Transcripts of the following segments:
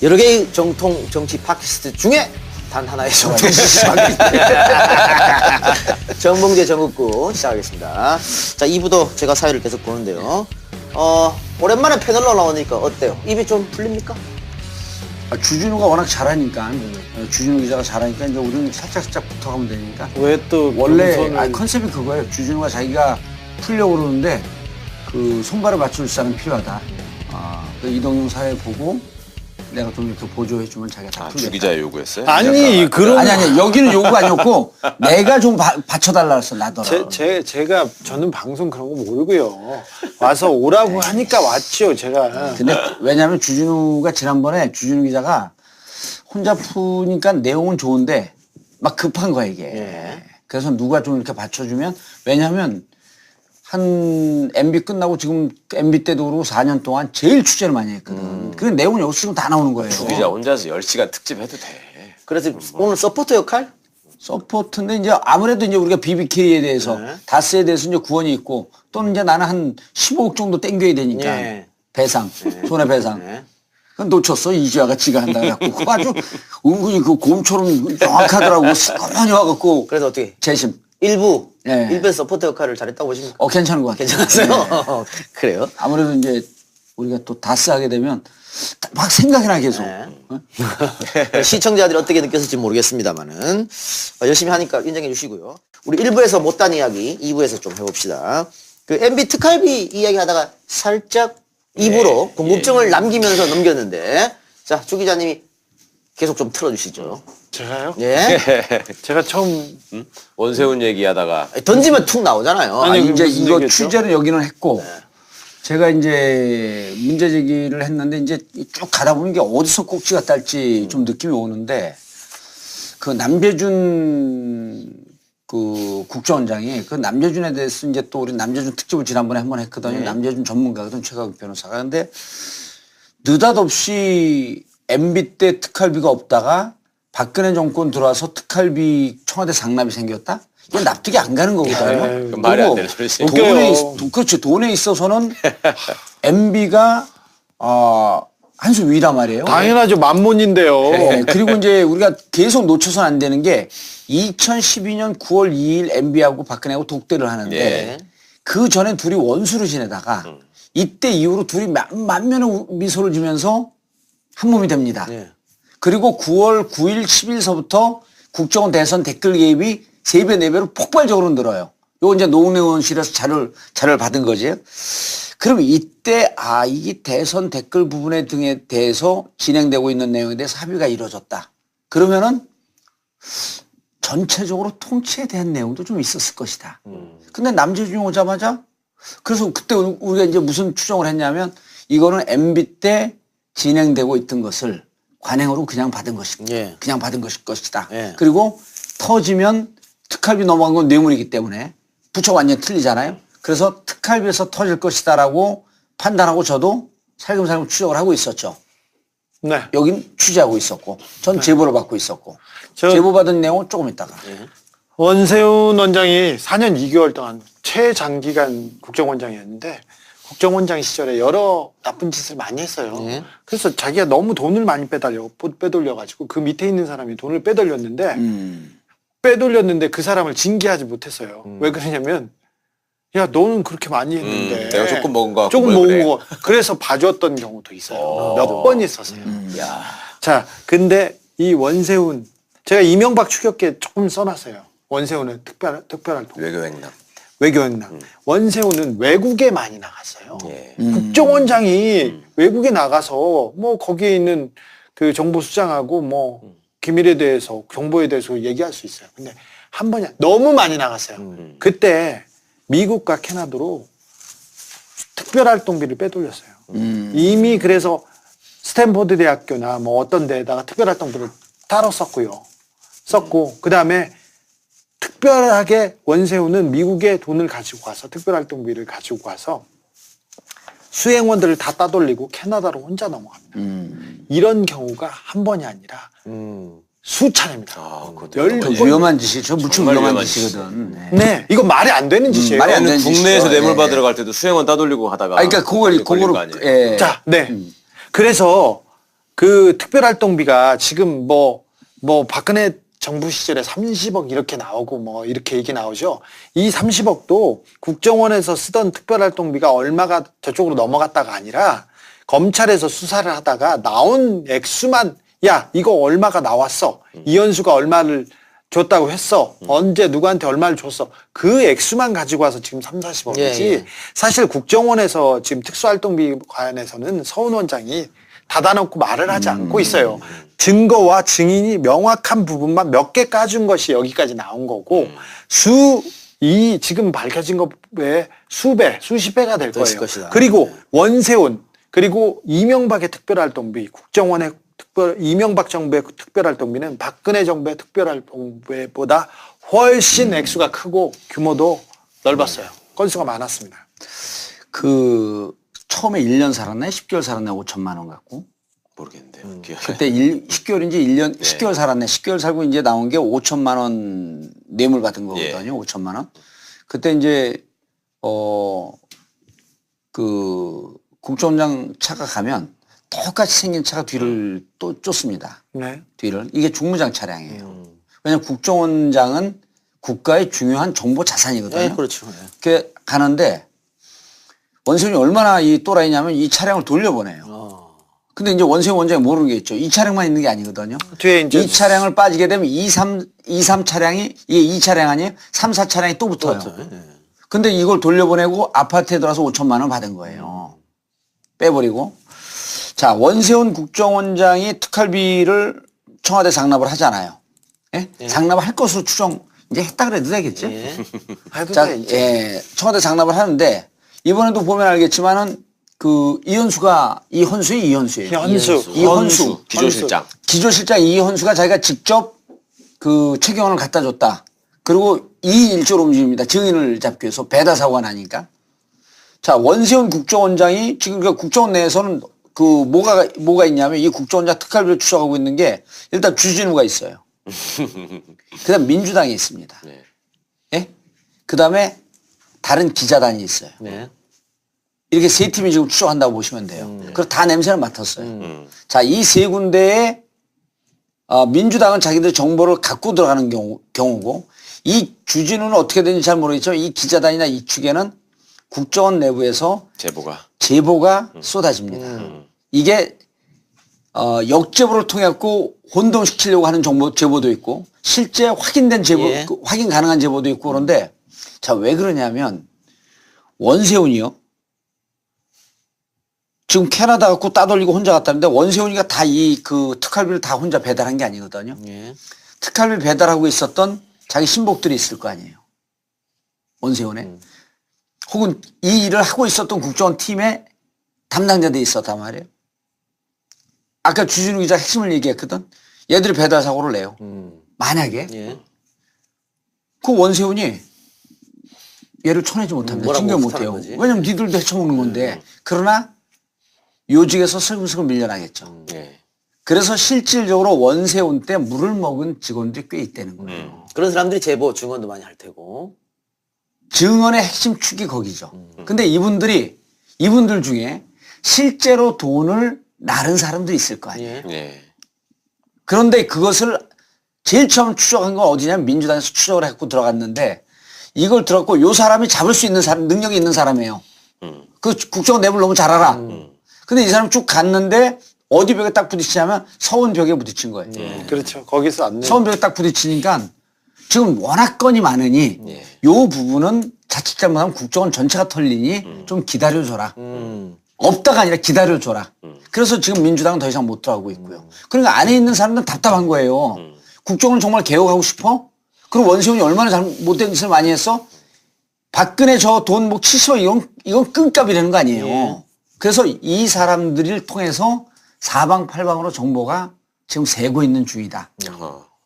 여러 개의 정통 정치 팟캐스트 중에 단 하나의 정통 정치 팟캐스트. 정봉재 정국구 시작하겠습니다. 자, 2부도 제가 사회를 계속 보는데요. 오랜만에 패널로 나오니까 어때요? 입이 좀 풀립니까? 주진우가 워낙 잘하니까 주진우 기자가 잘하니까 이제 우리는 살짝 붙어가면 되니까. 왜 또 원래 컨셉이 그거예요. 주진우가 자기가 풀려고 그러는데 그 손발을 맞출 사람이 필요하다. 그 이동영 사회 보고 내가 좀 이렇게 보조해주면 자기가 다 풀겠다. 주 기자의 요구였어요? 아니 그런 아니 여기는 요구가 아니었고 내가 좀 받쳐달라 그랬어 나더라. 저는 방송 그런 거 모르고요. 와서 오라고 하니까 왔죠 제가. 근데 왜냐하면 주진우가 지난번에 주진우 기자가 혼자 푸니까 내용은 좋은데 막 급한 거야 이게. 예. 그래서 누가 좀 이렇게 받쳐주면 왜냐하면 한 MB 끝나고 지금 MB 때도 그러고 4년 동안 제일 취재를 많이 했거든. 그 내용은 여기 지금 다 나오는 거예요. 주 기자 혼자서 10시간 특집 해도 돼. 그래서 오늘 서포터 역할? 서포트인데 이제 아무래도 이제 우리가 BBK에 대해서 네. 다스에 대해서 이제 구원이 있고 또는 이제 나는 한 15억 정도 땡겨야 되니까 네. 배상, 손해배상. 네. 그건 놓쳤어. 이주아가 지가 한다 그래갖고 그거 아주 은근히 그 곰처럼 정확하더라고. 시커먼이 와갖고 그래서 어떻게? 재심. 일부 네. 일부에서 서포터 역할을 잘했다고 보십니까? 괜찮은 것 같아요. 괜찮았어요? 네. 그래요? 아무래도 이제 우리가 또 다스 하게 되면 막 생각이 나 계속. 네. 시청자들이 어떻게 느꼈을지 모르겠습니다만은 열심히 하니까 인정해 주시고요. 우리 1부에서 못한 이야기 2부에서 좀 해봅시다. 그 MB 특활비 이야기 하다가 살짝 2부로 궁금증을 남기면서 넘겼는데 자, 주 기자님이 계속 좀 틀어주시죠. 제가요? 예. 제가 처음 원세훈 얘기하다가 던지면 툭 나오잖아요. 아니, 이제 무슨 이거 얘기였죠? 취재를 여기는 했고 제가 이제 문제 제기를 했는데 이제 쭉 가다 보면 이게 어디서 꼭지가 딸지 좀 느낌이 오는데 그 남재준 그 국정원장이 그 남재준에 대해서 이제 또 우리 남재준 특집을 지난번에 한번 했거든요. 남재준 전문가거든 최강욱 변호사가. 근데 느닷없이 MB 때 특활비가 없다가 박근혜 정권 들어와서 특활비 청와대 상납이 생겼다? 이건 납득이 안 가는 거거든요. 그 말이 안 되는 소리지. 그렇지. 돈에 있어서는 MB가 한 수 위란 말이에요. 당연하죠 만몬인데요. 네, 그리고 이제 우리가 계속 놓쳐서는 안 되는 게 2012년 9월 2일 MB하고 박근혜하고 독대를 하는데 예. 그 전에 둘이 원수를 지내다가 이때 이후로 둘이 만면의 미소를 지면서 한 몸이 됩니다. 예. 그리고 9월 9일 10일서부터 국정원 대선 댓글 개입이 3배, 4배로 폭발적으로 늘어요. 요거 이제 노웅래 의원실에서 자료를 받은 거지. 그럼 이때, 이게 대선 댓글 부분에 등에 대해서 진행되고 있는 내용에 대해서 합의가 이루어졌다. 그러면은 전체적으로 통치에 대한 내용도 좀 있었을 것이다. 근데 남재준이 오자마자 그래서 그때 우리가 이제 무슨 추정을 했냐면 이거는 MB 때 진행되고 있던 것을 관행으로 그냥 받은 그냥 받은 것이다. 예. 그리고 터지면 특활비 넘어간 건 뇌물이기 때문에 부처가 완전히 틀리잖아요. 그래서 특활비에서 터질 것이다라고 판단하고 저도 살금살금 추적을 하고 있었죠. 네. 여긴 취재하고 있었고 전 제보를 받고 있었고 저- 제보받은 내용은 조금 있다가. 원세훈 원장이 4년 2개월 동안 최장기간 국정원장이었는데 국정원장 시절에 여러 나쁜 짓을 많이 했어요. 예. 그래서 자기가 너무 돈을 많이 빼돌려가지고 그 밑에 있는 사람이 돈을 빼돌렸는데 그 사람을 징계하지 못했어요. 왜 그러냐면 야 너는 그렇게 많이 했는데 내가 조금 먹은 거 같고 조금 왜 먹은 그래? 거 그래서 봐줬던 경우도 있어요. 몇 번 있었어요. 야. 자, 근데 이 원세훈 제가 이명박 추격기에 조금 써놨어요. 원세훈은 특별활동 외교행랑. 외교행랑. 원세훈은 외국에 많이 나갔어요. 예. 국정원장이 외국에 나가서 뭐 거기에 있는 그 정보 수장하고 뭐 기밀에 대해서 정보에 대해서 얘기할 수 있어요. 근데 한 번이 너무 많이 나갔어요. 그때 미국과 캐나다로 특별활동비를 빼돌렸어요. 이미 그래서 스탠포드 대학교나 뭐 어떤 데에다가 특별활동비를 따로 썼고 그 다음에 특별하게 원세훈은 미국에 돈을 가지고 가서 특별활동비를 가지고 가서 수행원들을 다 따돌리고 캐나다로 혼자 넘어갑니다. 이런 경우가 한 번이 아니라 수차례입니다. 위험한 짓이죠. 무척 정말 위험한 위험한 짓이거든. 네. 네, 이거 말이 안 되는 짓이에요. 말이 안 되는 국내에서 짓이죠. 뇌물 예. 받으러 갈 때도 수행원 따돌리고 하다가. 그러니까 걸린 거 그거를 아니에요? 예. 자, 네. 그래서 그 특별활동비가 지금 뭐 박근혜 정부 시절에 30억 이렇게 나오고 뭐 이렇게 얘기 나오죠. 이 30억도 국정원에서 쓰던 특별활동비가 얼마가 저쪽으로 넘어갔다가 아니라 검찰에서 수사를 하다가 나온 액수만 야 이거 얼마가 나왔어. 이현수가 얼마를 줬다고 했어. 언제 누구한테 얼마를 줬어. 그 액수만 가지고 와서 지금 30-40억이지. 예. 사실 국정원에서 지금 특수활동비 관련해서는 서훈 원장이 닫아놓고 말을 하지 않고 있어요. 증거와 증인이 명확한 부분만 몇 개 까준 것이 여기까지 나온 거고 이 지금 밝혀진 것 외에 수배, 수십 배가 될 더 있을 거예요. 것이다. 그리고 원세훈 그리고 이명박의 특별활동비, 국정원의 이명박 정부의 특별활동비는 박근혜 정부의 특별활동비보다 훨씬 액수가 크고 규모도 넓었어요. 건수가 많았습니다. 그 처음에 1년 살았나요? 10개월 살았나요? 5천만 원 갖고. 모르겠는데요. 그때 10개월인지 1년, 10개월 살았네. 10개월 살고 이제 나온 게 5천만 원 뇌물 받은 거거든요. 5천만 원. 그때 이제, 그 국정원장 차가 가면 똑같이 생긴 차가 뒤를 또 쫓습니다. 네. 뒤를. 이게 중무장 차량이에요. 왜냐면 국정원장은 국가의 중요한 정보 자산이거든요. 네, 그렇죠. 예. 그게 가는데 원세훈이 얼마나 이 또라이냐면 이 차량을 돌려보내요. 근데 이제 원세훈 원장이 모르는 게 있죠. 이 차량만 있는 게 아니거든요. 뒤에 이제 이 차량을 빠지게 되면 2, 3 차량이, 이게 2차량 아니에요? 3, 4차량이 또 붙어요. 근데 이걸 돌려보내고 아파트에 들어와서 5천만 원 받은 거예요. 빼버리고. 자, 원세훈 국정원장이 특활비를 청와대 장납을 하잖아요. 예? 장납을 할 것으로 추정, 이제 했다 그래도 되겠죠? 해도 자, 돼, 이제. 예, 청와대 장납을 하는데 이번에도 보면 알겠지만은 그 이현수예요. 이현수. 기조실장. 기조실장 이현수가 자기가 직접 그 최경환을 갖다 줬다. 그리고 2인 1조로 움직입니다. 증인을 잡기 위해서 배달 사고가 나니까. 자, 원세훈 국정원장이 지금 그 국정원 내에서는 그 뭐가 있냐면 이 국정원장 특활비를 추적하고 있는 게 일단 주진우가 있어요. 그다음 민주당이 있습니다. 네. 예? 그다음에 다른 기자단이 있어요. 네. 이렇게 세 팀이 지금 추적한다고 보시면 돼요. 그래서 다 냄새를 맡았어요. 자, 이 세 군데에 민주당은 자기들 정보를 갖고 들어가는 경우고 이 주진우는 어떻게 되는지 잘 모르겠지만 이 기자단이나 이 축에는 국정원 내부에서 제보가 쏟아집니다. 이게 역제보를 통해 갖고 혼동시키려고 하는 제보도 있고 실제 확인된 제보, 예. 확인 가능한 제보도 있고 그런데 자, 왜 그러냐면 원세훈이요. 지금 캐나다 갖고 따돌리고 혼자 갔다는데 원세훈이가 다 이 그 특활비를 다 혼자 배달한 게 아니거든요. 예. 특활비 배달하고 있었던 자기 신복들이 있을 거 아니에요. 원세훈에. 혹은 이 일을 하고 있었던 국정원 팀의 담당자들이 있었단 말이에요. 아까 주진우 기자 핵심을 얘기했거든. 얘들이 배달 사고를 내요. 만약에 예. 그 원세훈이 얘를 쳐내지 못합니다. 뭐라고 징계 못하는 못해요. 거지. 왜냐면 니들도 헤쳐먹는 건데. 그러나 요직에서 슬금슬금 밀려나겠죠. 네. 그래서 실질적으로 원세훈 때 물을 먹은 직원들이 꽤 있다는 거예요. 그런 사람들이 제보 증언도 많이 할 테고. 증언의 핵심 축이 거기죠. 근데 이분들 중에 실제로 돈을 나른 사람도 있을 거 아니에요. 예. 네. 그런데 그것을 제일 처음 추적한 건 어디냐면 민주당에서 추적을 해갖고 들어갔는데 이걸 들었고 요 사람이 잡을 수 있는 사람, 능력이 있는 사람이에요. 그 국정원 내부를 너무 잘 알아. 근데 이 사람 쭉 갔는데 어디 벽에 딱 부딪히냐면 서원 벽에 부딪힌 거예요. 그렇죠. 거기서 안 내. 서원 벽에 딱 부딪히니까 지금 워낙 건이 많으니 요 부분은 자칫 잘못하면 국정원 전체가 털리니 좀 기다려줘라. 없다가 아니라 기다려줘라. 그래서 지금 민주당은 더 이상 못 들어가고 있고요. 그러니까 안에 있는 사람들은 답답한 거예요. 국정원 정말 개혁하고 싶어? 그리고 원세훈이 얼마나 잘못된 짓을 많이 했어? 박근혜 저 돈 뭐 70억 이건 끈값이라는 거 아니에요. 그래서 이 사람들을 통해서 사방팔방으로 정보가 지금 새고 있는 중이다.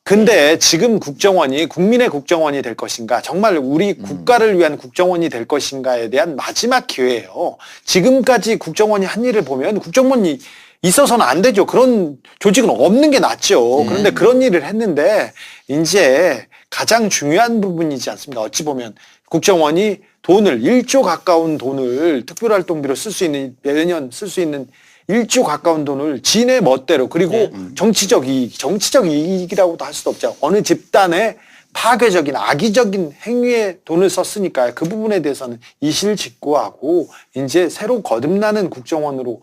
근데 지금 국정원이 국민의 국정원이 될 것인가 정말 우리 국가를 위한 국정원이 될 것인가에 대한 마지막 기회예요. 지금까지 국정원이 한 일을 보면 국정원이 있어서는 안 되죠. 그런 조직은 없는 게 낫죠. 그런데 그런 일을 했는데 이제 가장 중요한 부분이지 않습니까? 어찌 보면 국정원이 돈을 1조 가까운 돈을 특별활동비로 쓸 수 있는 매년 쓸 수 있는 1조 가까운 돈을 지네 멋대로 그리고 정치적 이익이라고도 할 수도 없죠. 어느 집단의 파괴적인 악의적인 행위에 돈을 썼으니까 그 부분에 대해서는 이실직고하고 이제 새로 거듭나는 국정원으로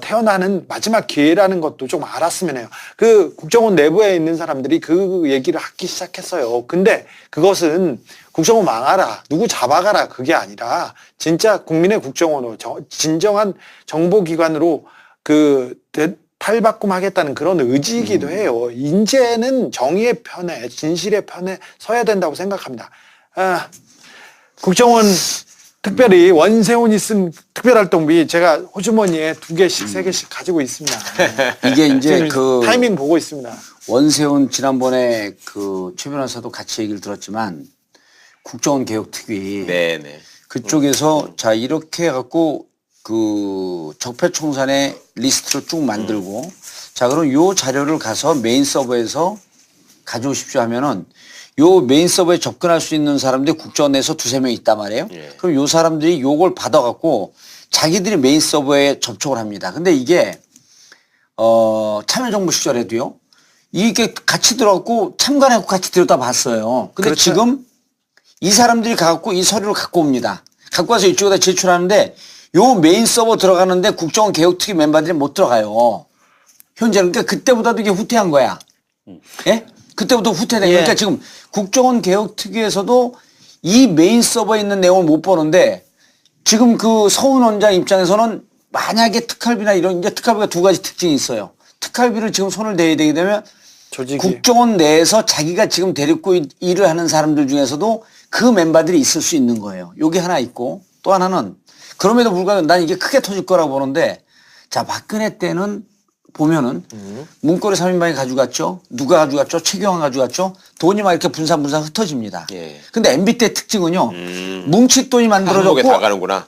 태어나는 마지막 기회라는 것도 좀 알았으면 해요. 그 국정원 내부에 있는 사람들이 그 얘기를 하기 시작했어요. 근데 그것은 국정원 망하라, 누구 잡아가라 그게 아니라 진짜 국민의 국정원으로 진정한 정보기관으로 탈바꿈하겠다는 그런 의지이기도 해요. 이제는 정의의 편에, 진실의 편에 서야 된다고 생각합니다. 국정원 특별히 원세훈이 쓴 특별활동비 제가 호주머니에 2개씩, 3개씩 가지고 있습니다. 이게 이제 지금 타이밍 보고 있습니다. 원세훈 지난번에 최 변호사도 같이 얘기를 들었지만 국정원 개혁특위 네네. 그쪽에서 자 이렇게 해갖고 적폐청산의 리스트를 쭉 만들고 자 그럼 요 자료를 가서 메인 서버에서 가져오십시오 하면은 요 메인 서버에 접근할 수 있는 사람들이 국정원 내에서 2-3명 있단 말이에요. 예. 그럼 요 사람들이 요걸 받아갖고 자기들이 메인 서버에 접촉을 합니다. 근데 이게 참여정부 시절에도요. 이게 같이 들어갖고 참관하고 같이 들여다봤어요. 근데 그렇죠. 지금 이 사람들이 가갖고 이 서류를 갖고 옵니다. 갖고 와서 이쪽에다 제출하는데 요 메인 서버 들어가는데 국정원 개혁특위 멤버들이 못 들어가요. 현재는 그러니까 그때보다도 이게 후퇴한 거야. 예? 그때부터 후퇴된 거야. 그러니까 지금 국정원 개혁특위에서도 이 메인 서버에 있는 내용을 못 보는데 지금 서훈 원장 입장에서는 만약에 특활비나 이런 이제 특활비가 2가지 특징이 있어요. 특활비를 지금 손을 대야 되게 되면 조직이. 국정원 내에서 자기가 지금 데리고 일을 하는 사람들 중에서도 그 멤버들이 있을 수 있는 거예요. 요게 하나 있고 또 하나는 그럼에도 불구하고 난 이게 크게 터질 거라고 보는데 자 박근혜 때는 보면은 문고리 3인방이 가져갔죠. 누가 가져갔죠? 최경환 가져갔죠. 돈이 막 이렇게 분산 흩어집니다. 예. 근데 MB 때 특징은요. 뭉칫 돈이 한목에 만들어졌고 다 가는구나.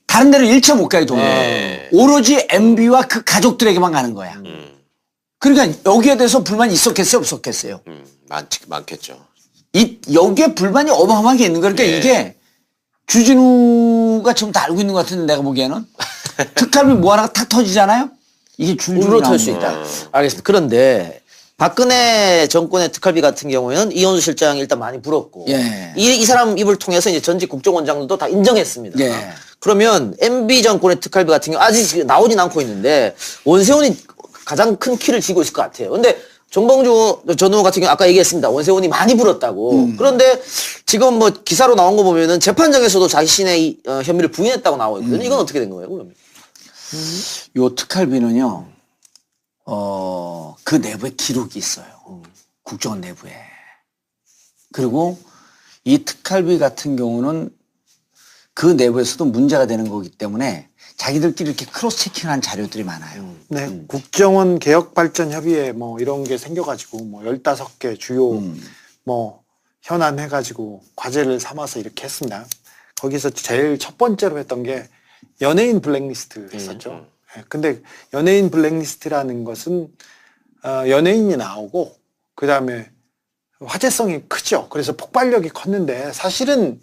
다른 데는 일체 못 가요 돈이. 예. 오로지 MB와 그 가족들에게만 가는 거야. 그러니까 여기에 대해서 불만이 있었겠어요? 없었겠어요? 많겠죠. 여기에 불만이 어마어마하게 있는 거니까 예. 이게 주진우가 지금 다 알고 있는 것 같은데 내가 보기에는 특활비 뭐 하나가 탁 터지잖아요? 이게 줄줄이 우르르 털 수 나옵니다. 있다. 알겠습니다. 그런데 박근혜 정권의 특활비 같은 경우에는 이현수 실장이 일단 많이 불었고 예. 이 사람 입을 통해서 이제 전직 국정원장들도 다 인정했습니다. 예. 그러면 MB 정권의 특활비 같은 경우 아직 나오진 않고 있는데 원세훈이 가장 큰 키를 쥐고 있을 것 같아요. 근데 정봉주 전 의원 같은 경우 아까 얘기했습니다. 원세훈이 많이 불었다고. 그런데 지금 뭐 기사로 나온 거 보면은 재판장에서도 자신의 혐의를 부인했다고 나오고 있거든요. 이건 어떻게 된 거예요, 그러면? 요 특활비는요, 그 내부에 기록이 있어요. 국정원 내부에. 그리고 이 특활비 같은 경우는 그 내부에서도 문제가 되는 거기 때문에 자기들끼리 이렇게 크로스 체킹한 자료들이 많아요. 네, 국정원 개혁발전협의회 뭐 이런 게 생겨가지고 뭐 15개 주요 뭐 현안 해가지고 과제를 삼아서 이렇게 했습니다. 거기서 제일 첫 번째로 했던 게 연예인 블랙리스트 했었죠. 네, 근데 연예인 블랙리스트라는 것은 연예인이 나오고 그 다음에 화제성이 크죠. 그래서 폭발력이 컸는데 사실은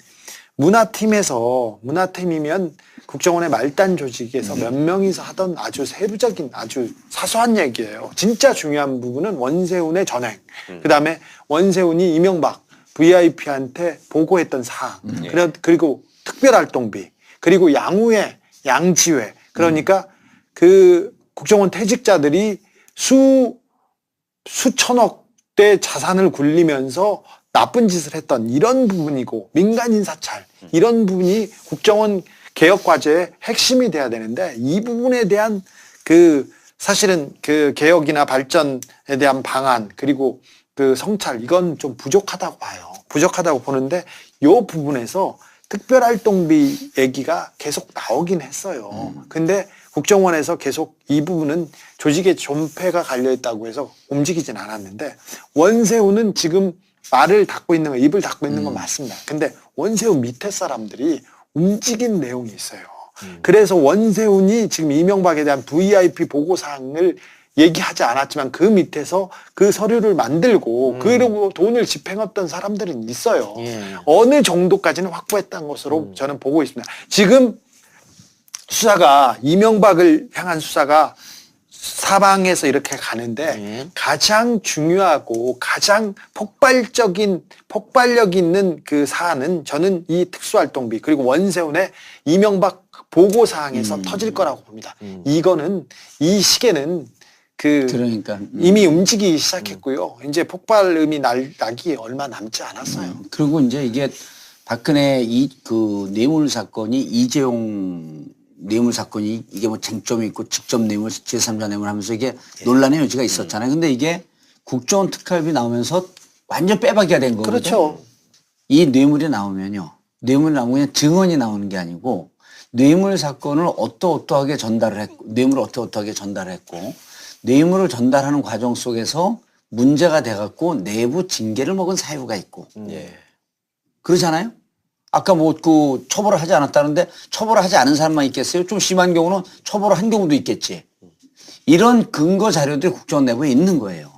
문화팀이면 국정원의 말단 조직에서 몇 명이서 하던 아주 세부적인 아주 사소한 얘기예요. 진짜 중요한 부분은 원세훈의 전행, 그다음에 원세훈이 이명박 VIP한테 보고했던 사항, 그리고 특별활동비, 그리고 양우회, 양지회, 그러니까 그 국정원 퇴직자들이 수천억대 자산을 굴리면서 나쁜 짓을 했던 이런 부분이고 민간인 사찰 이런 부분이 국정원 개혁 과제의 핵심이 돼야 되는데 이 부분에 대한 사실은 그 개혁이나 발전에 대한 방안 그리고 그 성찰 이건 좀 부족하다고 봐요. 부족하다고 보는데 이 부분에서 특별활동비 얘기가 계속 나오긴 했어요. 근데 국정원에서 계속 이 부분은 조직의 존폐가 갈려있다고 해서 움직이진 않았는데 원세훈은 지금 입을 닫고 있는 건 맞습니다. 근데 원세훈 밑에 사람들이 움직인 내용이 있어요. 그래서 원세훈이 지금 이명박에 대한 VIP 보고사항을 얘기하지 않았지만 그 밑에서 그 서류를 만들고 그러고 돈을 집행했던 사람들은 있어요. 예. 어느 정도까지는 확보했다는 것으로 저는 보고 있습니다. 지금 수사가 이명박을 향한 수사가 사방에서 이렇게 가는데 가장 중요하고 가장 폭발력 있는 그 사안은 저는 이 특수활동비 그리고 원세훈의 이명박 보고 사항에서 터질 거라고 봅니다. 이거는 이 시계는 그러니까 이미 움직이기 시작했고요. 이제 폭발음이 나기 얼마 남지 않았어요. 그리고 이제 이게 박근혜 그 뇌물 사건이 이재용 뇌물 사건이 이게 뭐 쟁점이 있고 직접 뇌물, 제3자 뇌물 하면서 이게 논란의 여지가 있었잖아요. 근데 이게 국정원 특활비 나오면서 완전 빼박이가 된 거거든요. 그렇죠. 이 뇌물이 나오면요. 뇌물이 나오면 그냥 증언이 나오는 게 아니고 뇌물 사건을 어떠어떠하게 전달을 했고 뇌물을 어떠어떠하게 전달을 했고 뇌물을 전달하는 과정 속에서 문제가 돼갖고 내부 징계를 먹은 사유가 있고 예. 그러잖아요. 아까 뭐 그 처벌을 하지 않았다는데 처벌을 하지 않은 사람만 있겠어요? 좀 심한 경우는 처벌을 한 경우도 있겠지. 이런 근거 자료들이 국정원 내부에 있는 거예요.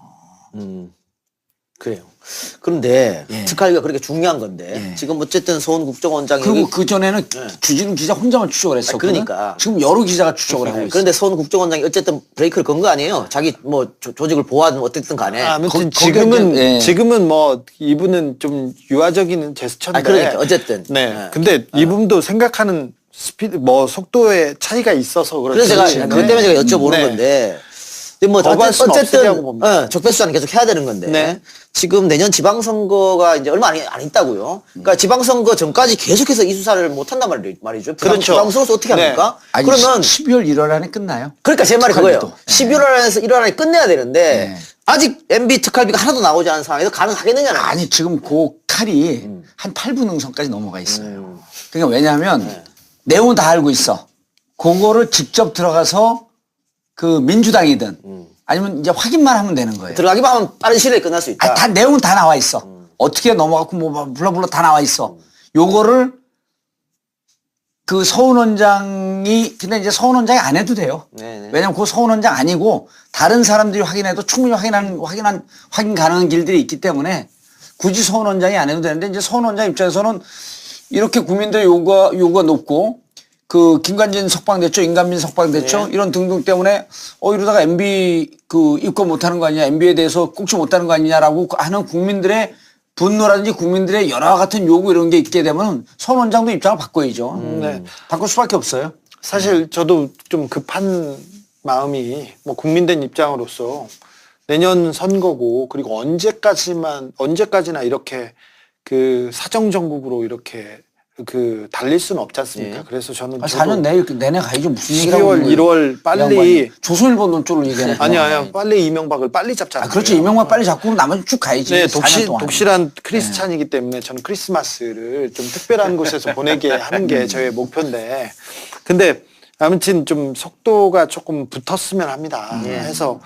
그래요. 그런데 예. 특활비가 그렇게 중요한 건데 예. 지금 어쨌든 서훈 국정원장이 그리고 그 전에는 주진우 기자 혼자만 추적을 했었거든. 그러니까. 지금 여러 기자가 추적을 하고 있어요. 그런데 서훈 국정원장이 어쨌든 브레이크를 건 거 아니에요. 자기 뭐 조직을 보호하든 어쨌든 간에. 아무튼 거기는, 예. 지금은 뭐 이분은 좀 유화적인 제스처인데. 그러니까 어쨌든. 네. 예. 근데 이분도 생각하는 스피드 뭐 속도의 차이가 있어서 그렇지. 그래서 제가 그것 때문에 제가 여쭤보는 네. 건데. 근데 뭐 거부할 수는 어쨌든 없으리라고 봅니다. 적폐수사는 계속 해야 되는 건데. 네. 지금 내년 지방선거가 이제 얼마 안 있다고요. 그러니까 지방선거 전까지 계속해서 이 수사를 못 한단 말이죠. 그렇죠. 지방선거에서 어떻게 네. 합니까? 아니, 그러면 12월 1월 안에 끝나요. 그러니까 제 말이 그거예요. 특활비도. 12월 안에서 1월 안에 끝내야 되는데 네. 아직 MB 특활비가 하나도 나오지 않은 상황에서 가능하겠느냐는. 아니 지금 그 칼이 한 8분 능선까지 넘어가 있어요. 그러니까 왜냐하면 내용 다 알고 있어. 그거를 직접 들어가서 그 민주당이든 아니면 이제 확인만 하면 되는 거예요. 들어가기만 하면 빠른 시일에 끝날 수 있다. 아니, 다 내용은 다 나와 있어. 어떻게 넘어갔고 뭐 불러불러 다 나와 있어. 요거를 그 서훈 원장이 근데 이제 서훈 원장이 안 해도 돼요. 네네. 왜냐면 그 서훈 원장 아니고 다른 사람들이 확인해도 충분히 확인 가능한 길들이 있기 때문에 굳이 서훈 원장이 안 해도 되는데 이제 서훈 원장 입장에서는 이렇게 국민들의 요구가 높고 그 김관진 석방됐죠, 임관민 석방됐죠, 이런 등등 때문에 이러다가 MB 그 입건 못하는 거 아니냐, MB에 대해서 꼭지 못하는 거 아니냐라고 하는 국민들의 분노라든지 국민들의 여러 같은 요구 이런 게 있게 되면 선 원장도 입장을 바꿔야죠. 네. 바꿀 수밖에 없어요. 사실 저도 좀 급한 마음이 뭐 국민된 입장으로서 내년 선거고 그리고 언제까지나 이렇게 그 사정정국으로 이렇게 그 달릴 수는 없지 않습니까? 예. 그래서 저는 4년 내내 가야죠. 무슨 얘기라고 12월, 1월 빨리 조선일보 논조를 얘기하는 아니야 빨리 이명박을 빨리 잡자. 그렇죠. 이명박 빨리 잡고 나머지 쭉 가야지. 네, 4년 동안. 독실한 크리스찬이기 때문에 저는 크리스마스를 좀 특별한 곳에서 보내게 하는 게 저의 목표인데, 근데 아무튼 좀 속도가 조금 붙었으면 합니다. 해서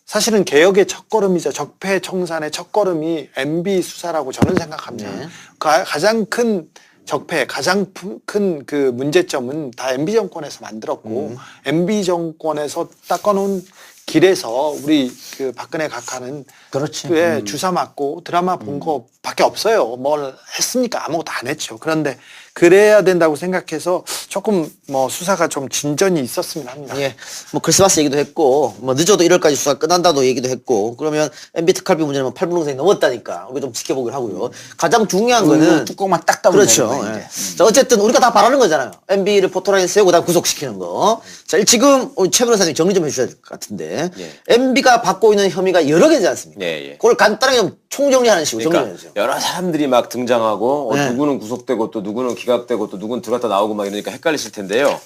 사실은 개혁의 첫걸음이자 적폐청산의 첫걸음이 MB 수사라고 저는 생각합니다. 가장 큰 적폐, 가장 큰 그 문제점은 다 MB 정권에서 만들었고 MB 정권에서 닦아놓은 길에서 우리 그 박근혜 각하는 그렇지. 주사 맞고 드라마 본 거밖에 없어요. 뭘 했습니까? 아무것도 안 했죠. 그런데 그래야 된다고 생각해서 조금 뭐 수사가 좀 진전이 있었으면 합니다. 예, 뭐 크리스마스 얘기도 했고, 뭐 늦어도 1월까지 수사가 끝난다도 얘기도 했고, 그러면 MB 특활비 문제는 8분홍선이 넘었다니까 우리 좀 지켜보기로 하고요. 가장 중요한 거는 뚜껑만 딱 닫으면 그렇죠. 되는 거예요, 예. 이제. 자, 어쨌든 우리가 다 바라는 거잖아요. MB를 포토라인 세우고 다 구속시키는 거. 자, 지금 우리 최 변호사님 정리 좀 해주셔야 될 것 같은데, 예. MB가 받고 있는 혐의가 여러 개지 않습니까? 예, 예. 그걸 간단하게 좀 총정리하는 식으로 그러니까 정리해 주세요. 여러 사람들이 막 등장하고 네. 누구는 구속되고 또 누구는 기각되고 또 누구는 들어갔다 나오고 막 이러니까 헷갈리실 텐데요.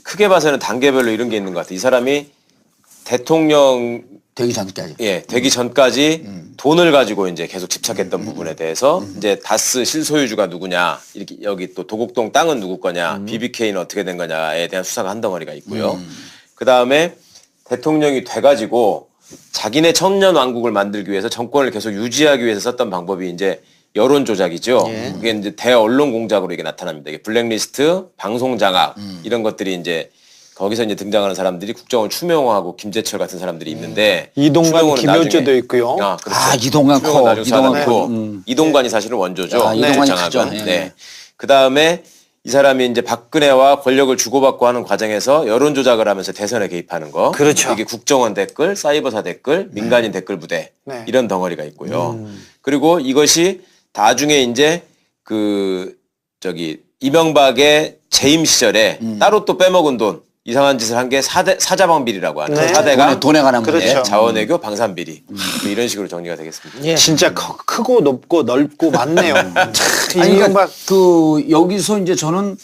크게 봐서는 단계별로 이런 게 있는 것 같아요. 이 사람이 대통령 되기 전까지. 되기 전까지 돈을 가지고 이제 계속 집착했던 부분에 대해서 이제 다스 실소유주가 누구냐, 이렇게 여기 또 도곡동 땅은 누구 거냐, BBK는 어떻게 된 거냐에 대한 수사가 한 덩어리가 있고요. 그 다음에 대통령이 돼가지고 자기네 천년 왕국을 만들기 위해서 정권을 계속 유지하기 위해서 썼던 방법이 이제 여론 조작이죠. 그게 이제 대언론 공작으로 이게 나타납니다. 이게 블랙리스트, 방송 장악 이런 것들이 이제 거기서 이제 등장하는 사람들이 국정원 추명호하고 김재철 같은 사람들이 있는데 이동관, 추명호는 김효재도 나중에- 있고요. 아, 그렇죠. 이동관 추명호는 커. 나중에 살아남고 이동관. 이동관이 사실은 원조죠. 아, 이동관이 장악은. 크죠. 예. 네. 그 다음에 이 사람이 이제 박근혜와 권력을 주고받고 하는 과정에서 여론 조작을 하면서 대선에 개입하는 거. 그렇죠. 이게 국정원 댓글, 사이버사 댓글, 민간인 댓글 부대 네. 이런 덩어리가 있고요. 그리고 이것이 나중에 이제 이명박의 재임 시절에 따로 또 빼먹은 돈 이상한 짓을 한 게 사자방비리라고 하는 네. 사대가 돈에 관한 문제. 그렇죠. 자원외교 방산비리 뭐 이런 식으로 정리가 되겠습니다. 예. 진짜 크고 높고 넓고 많네요. 참, 아니, 그러니까 이명박 여기서 이제 저는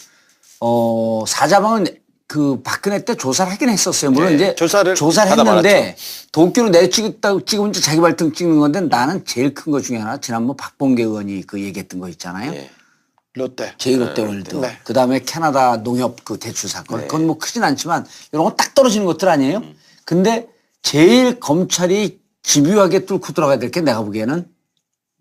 사자방은 그 박근혜 때 조사를 하긴 했었어요. 물론 네, 이제 조사를 하다 했는데 도끼로 내찍으면 이제 자기 발등 찍는 건데 나는 제일 큰 것 중에 하나 지난번 박봉계 의원이 그 얘기했던 거 있잖아요. 예. 롯데. 제2롯데월드. 네. 그다음에 캐나다 농협 그 대출 사건. 네. 그건 뭐 크진 않지만 이런 건 딱 떨어지는 것들 아니에요? 근데 제일 검찰이 집요하게 뚫고 들어가야 될 게 내가 보기에는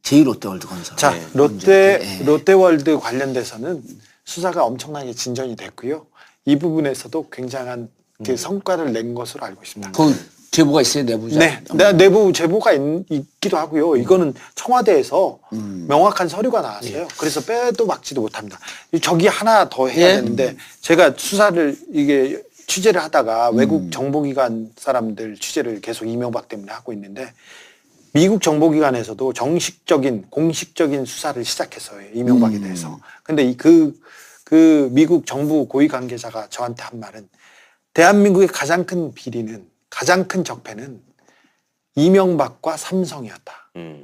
제2롯데월드 건설. 자, 예. 롯데월드 관련돼서는 수사가 엄청나게 진전이 됐고요. 이 부분에서도 굉장한 그 성과를 낸 것으로 알고 있습니다. 그 제보가 있어요, 내부자. 네, 내부 제보가 있기도 하고요. 이거는 청와대에서 명확한 서류가 나왔어요. 그래서 빼도 막지도 못합니다. 저기 하나 더 해야 예. 되는데 제가 수사를 이게 취재를 하다가 외국 정보기관 사람들 취재를 계속 이명박 때문에 하고 있는데 미국 정보기관에서도 정식적인 공식적인 수사를 시작했어요. 이명박에 대해서. 근데 그 미국 정부 고위 관계자가 저한테 한 말은 대한민국의 가장 큰 비리는 가장 큰 적폐는 이명박과 삼성이었다.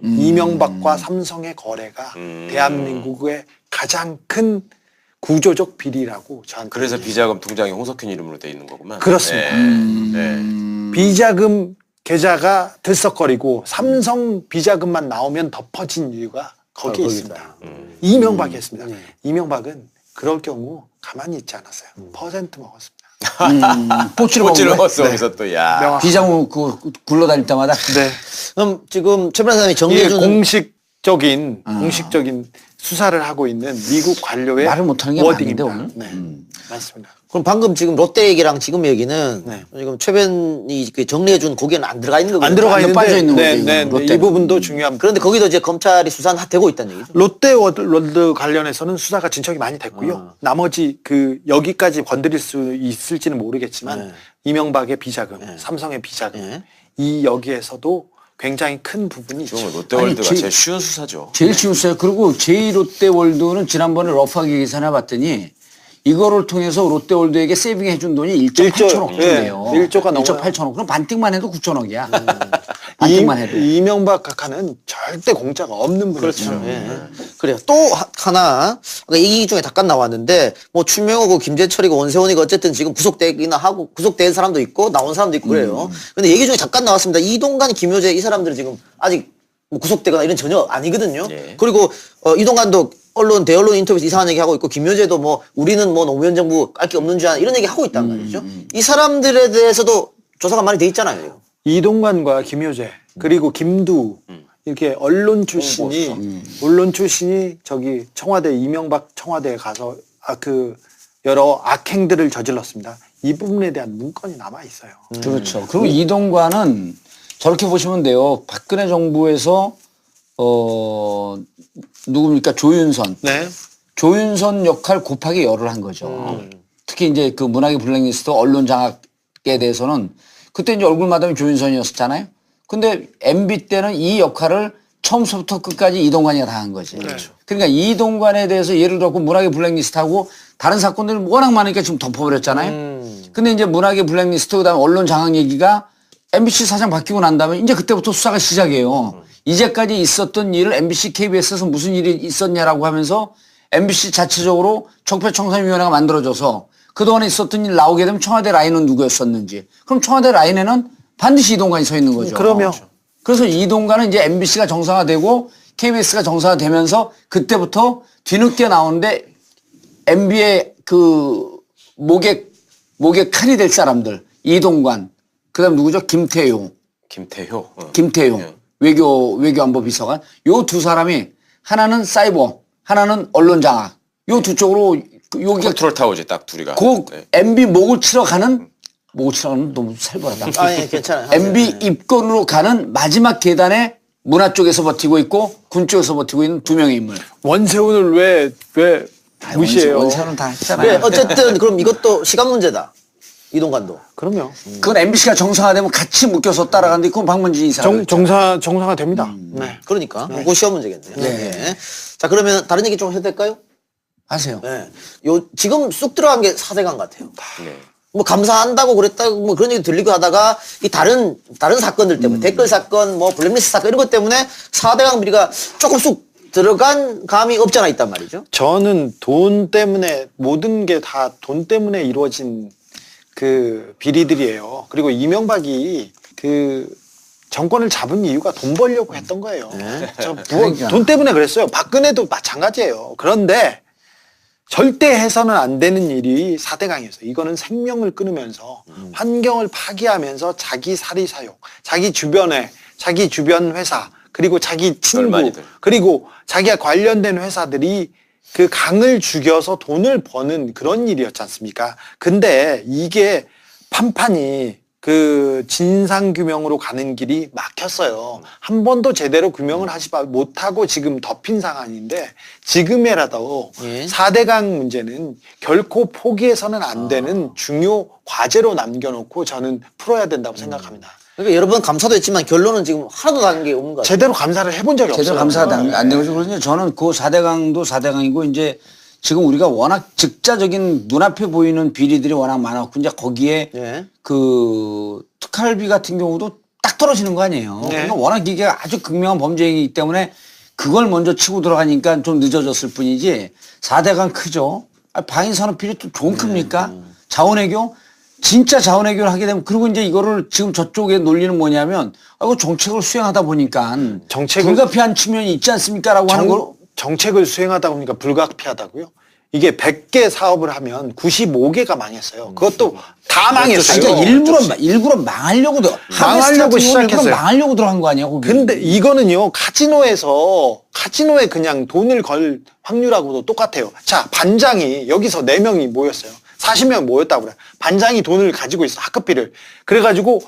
이명박과 삼성의 거래가 대한민국의 가장 큰 구조적 비리라고 저한테. 그래서 비자금 통장이 홍석현 이름으로 돼 있는 거구만. 그렇습니다. 네. 비자금 계좌가 들썩거리고 삼성 비자금만 나오면 덮어진 이유가 거기에 있습니다. 이명박이 했습니다. 이명박은 그럴 경우 가만히 있지 않았어요. 퍼센트 먹었습니다. 꼬치를 꼬치를 먹은 거야? 먹었어. 거기서 또 야. 명확- 비자무 그 굴러다닐 때마다. 네. 그럼 지금 최 변호사님이 이게 정리해주는 공식적인 수사를 하고 있는 미국 관료의 말을 못하는 게 워딩입니다. 많은데, 오늘? 네, 맞습니다. 그럼 방금 지금 롯데 얘기랑 지금 얘기는 네. 지금 최변이 그 정리해준 거기에는 안 들어가 있는 거거든요. 안 들어가 완전 있는데 빠져 있는 거죠, 이거, 이 롯데는. 부분도 중요합니다. 그런데 거기도 이제 검찰이 수사되고 있다는 얘기죠. 롯데월드 관련해서는 수사가 진척이 많이 됐고요. 나머지 여기까지 건드릴 수 있을지는 모르겠지만 네. 이명박의 비자금, 삼성의 비자금 네. 이 여기에서도 굉장히 큰 부분이 있죠. 롯데월드가 아니, 제일 쉬운 수사죠. 제일 쉬웠어요. 그리고 제2롯데월드는 지난번에 러프하게 계산해 봤더니 이거를 통해서 롯데월드에게 세이빙 해준 돈이 1조 8천억 정도예요. 1조가 넘어요. 1조 8천억. 그럼 반띵만 해도 9천억이야. 반띵만 해도. 이명박 각하는 절대 공짜가 없는 분이죠. 그렇죠. 예. 그래요. 또 하나 아까 얘기 중에 잠깐 나왔는데 뭐 추명호고 김재철이고 원세훈이고 어쨌든 지금 구속되기나 하고 구속된 사람도 있고 나온 사람도 있고 그래요. 근데 얘기 중에 잠깐 나왔습니다. 이동관, 김효재 이 사람들은 지금 아직 뭐 구속되거나 이런 전혀 아니거든요. 예. 그리고 이동관도 대언론 인터뷰에서 이상한 얘기 하고 있고 김효재도 뭐 우리는 뭐 노무현 정부 깔 게 없는 줄 아는 이런 얘기 하고 있단 말이죠. 이 사람들에 대해서도 조사가 많이 돼 있잖아요. 이동관과 김효재 그리고 김두 이렇게 언론 출신이 저기 청와대 이명박 청와대에 가서 여러 악행들을 저질렀습니다. 이 부분에 대한 문건이 남아 있어요. 그렇죠. 그리고 이동관은 저렇게 보시면 돼요. 박근혜 정부에서 누굽니까? 조윤선. 네. 조윤선 역할 곱하기 열을 한 거죠. 특히 이제 그 문학의 블랙리스트 언론 장악에 대해서는 그때 이제 얼굴 마담이 조윤선이었잖아요. 근데 MB 때는 이 역할을 처음부터 끝까지 이동관이가 다 한 거지. 그렇죠. 그러니까 이동관에 대해서 예를 들어 문학의 블랙리스트하고 다른 사건들이 워낙 많으니까 지금 덮어버렸잖아요. 근데 이제 문학의 블랙리스트 그다음에 언론 장악 얘기가 MBC 사장 바뀌고 난 다음에 이제 그때부터 수사가 시작이에요. 이제까지 있었던 일을 MBC, KBS에서 무슨 일이 있었냐라고 하면서 MBC 자체적으로 적폐청산위원회가 만들어져서 그동안에 있었던 일 나오게 되면 청와대 라인은 누구였었는지. 그럼 청와대 라인에는 반드시 이동관이 서 있는 거죠. 그러면 그래서 이동관은 이제 MBC가 정상화되고 KBS가 정상화되면서 그때부터 뒤늦게 나오는데 MB의 그 목에 칼이 될 사람들 이동관 그다음 누구죠? 김태용 김태효. 외교안보 비서관 요 두 사람이 하나는 사이버 하나는 언론 장악 요 두 쪽으로 여기가 컨트롤 타워지 딱 둘이가. 그 네. MB 목을 치러 가는 너무 살벌하다. 예, 괜찮아요. MB 입건으로 가는 마지막 계단에 문화 쪽에서 버티고 있고 군 쪽에서 버티고 있는 두 명의 인물. 원세훈을 왜 무시해요. 원세훈은 다 했잖아요. 그래, 어쨌든 그럼 이것도 시간 문제다. 이동관도. 그럼요. 그건 MBC가 정상화되면 같이 묶여서 따라가는데 그건 박문진 이사. 정상화 됩니다. 네. 그러니까 그거 시간 문제겠네요. 네. 자, 그러면 다른 얘기 좀 해도 될까요? 하세요. 네. 지금 쑥 들어간 게 4대강 같아요. 네. 뭐 감사한다고 그랬다고 뭐 그런 얘기 들리고 하다가 이 다른 사건들 때문에 댓글 사건, 뭐 블랙리스트 사건 이런 것 때문에 4대강 비리가 조금 쑥 들어간 감이 없잖아 있단 말이죠. 저는 돈 때문에 모든 게 다 돈 때문에 이루어진 그 비리들이에요. 그리고 이명박이 그 정권을 잡은 이유가 돈 벌려고 했던 거예요. 그러니까. 돈 때문에 그랬어요. 박근혜도 마찬가지예요. 그런데 절대 해서는 안 되는 일이 4대강이었어요. 이거는 생명을 끊으면서 환경을 파괴하면서 자기 사리 사욕, 자기 주변에 자기 주변 회사 그리고 자기 친구 얼마니들. 그리고 자기가 관련된 회사들이 그 강을 죽여서 돈을 버는 그런 일이었지 않습니까? 근데 이게 판판이 그 진상규명으로 가는 길이 막혔어요. 한 번도 제대로 규명을 하지 못하고 지금 덮인 상황인데 지금이라도 예. 4대강 문제는 결코 포기해서는 안 되는 중요 과제로 남겨놓고 저는 풀어야 된다고 생각합니다. 그러니까 여러 번 감사도 했지만 결론은 지금 하나도 다른 게 없는 것 같아요. 제대로 감사를 해본 적이 제대로 없어요. 감사가 안 되고 그러거든요. 저는 그 4대강도 4대강이고 이제 지금 우리가 워낙 즉자적인 눈앞에 보이는 비리들이 워낙 많았고 이제 거기에 예. 그 특활비 같은 경우도 딱 떨어지는 거 아니에요. 네. 그러니까 워낙 이게 아주 극명한 범죄이기 때문에 그걸 먼저 치고 들어가니까 좀 늦어졌을 뿐이지 4대강 크죠. 방위산업 비리 또 좀 큽니까? 자원외교? 진짜 자원외교를 하게 되면 그리고 이제 이거를 지금 저쪽에 논리는 뭐냐면 이거 정책을 수행하다 보니까 불가피한 측면이 있지 않습니까라고 하는 걸 정책을 수행하다 보니까 불가피하다고요? 이게 100개 사업을 하면 95개가 망했어요. 그것도 다 망했어요. 그러니까 일부러 망하려고 망하려고 시작했어요. 망하려고 들어간 거 아니야? 거기. 근데 이거는요, 카지노에 그냥 돈을 걸 확률하고도 똑같아요. 자, 반장이 여기서 4명이 모였어요. 40명 모였다고 그래. 반장이 돈을 가지고 있어, 학급비를. 그래가지고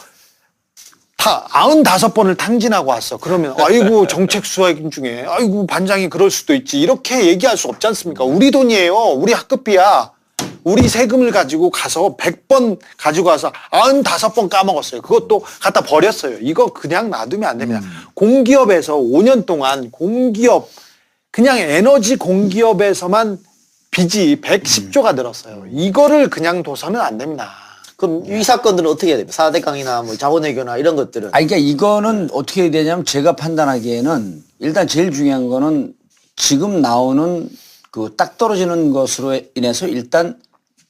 다 95번을 탕진하고 왔어. 그러면 아이고 정책 수행 중에 아이고 반장이 그럴 수도 있지. 이렇게 얘기할 수 없지 않습니까? 우리 돈이에요. 우리 학급비야. 우리 세금을 가지고 가서 100번 가지고 와서 95번 까먹었어요. 그것도 갖다 버렸어요. 이거 그냥 놔두면 안 됩니다. 공기업에서 5년 동안 그냥 에너지 공기업에서만 빚이 110조가 늘었어요. 이거를 그냥 둬서는 안 됩니다. 그럼 이 사건들은 어떻게 해야 됩니까? 4대강이나 뭐 자원외교나 이런 것들은. 그러니까 이거는 어떻게 해야 되냐면 제가 판단하기에는 일단 제일 중요한 거는 지금 나오는 그 딱 떨어지는 것으로 인해서 일단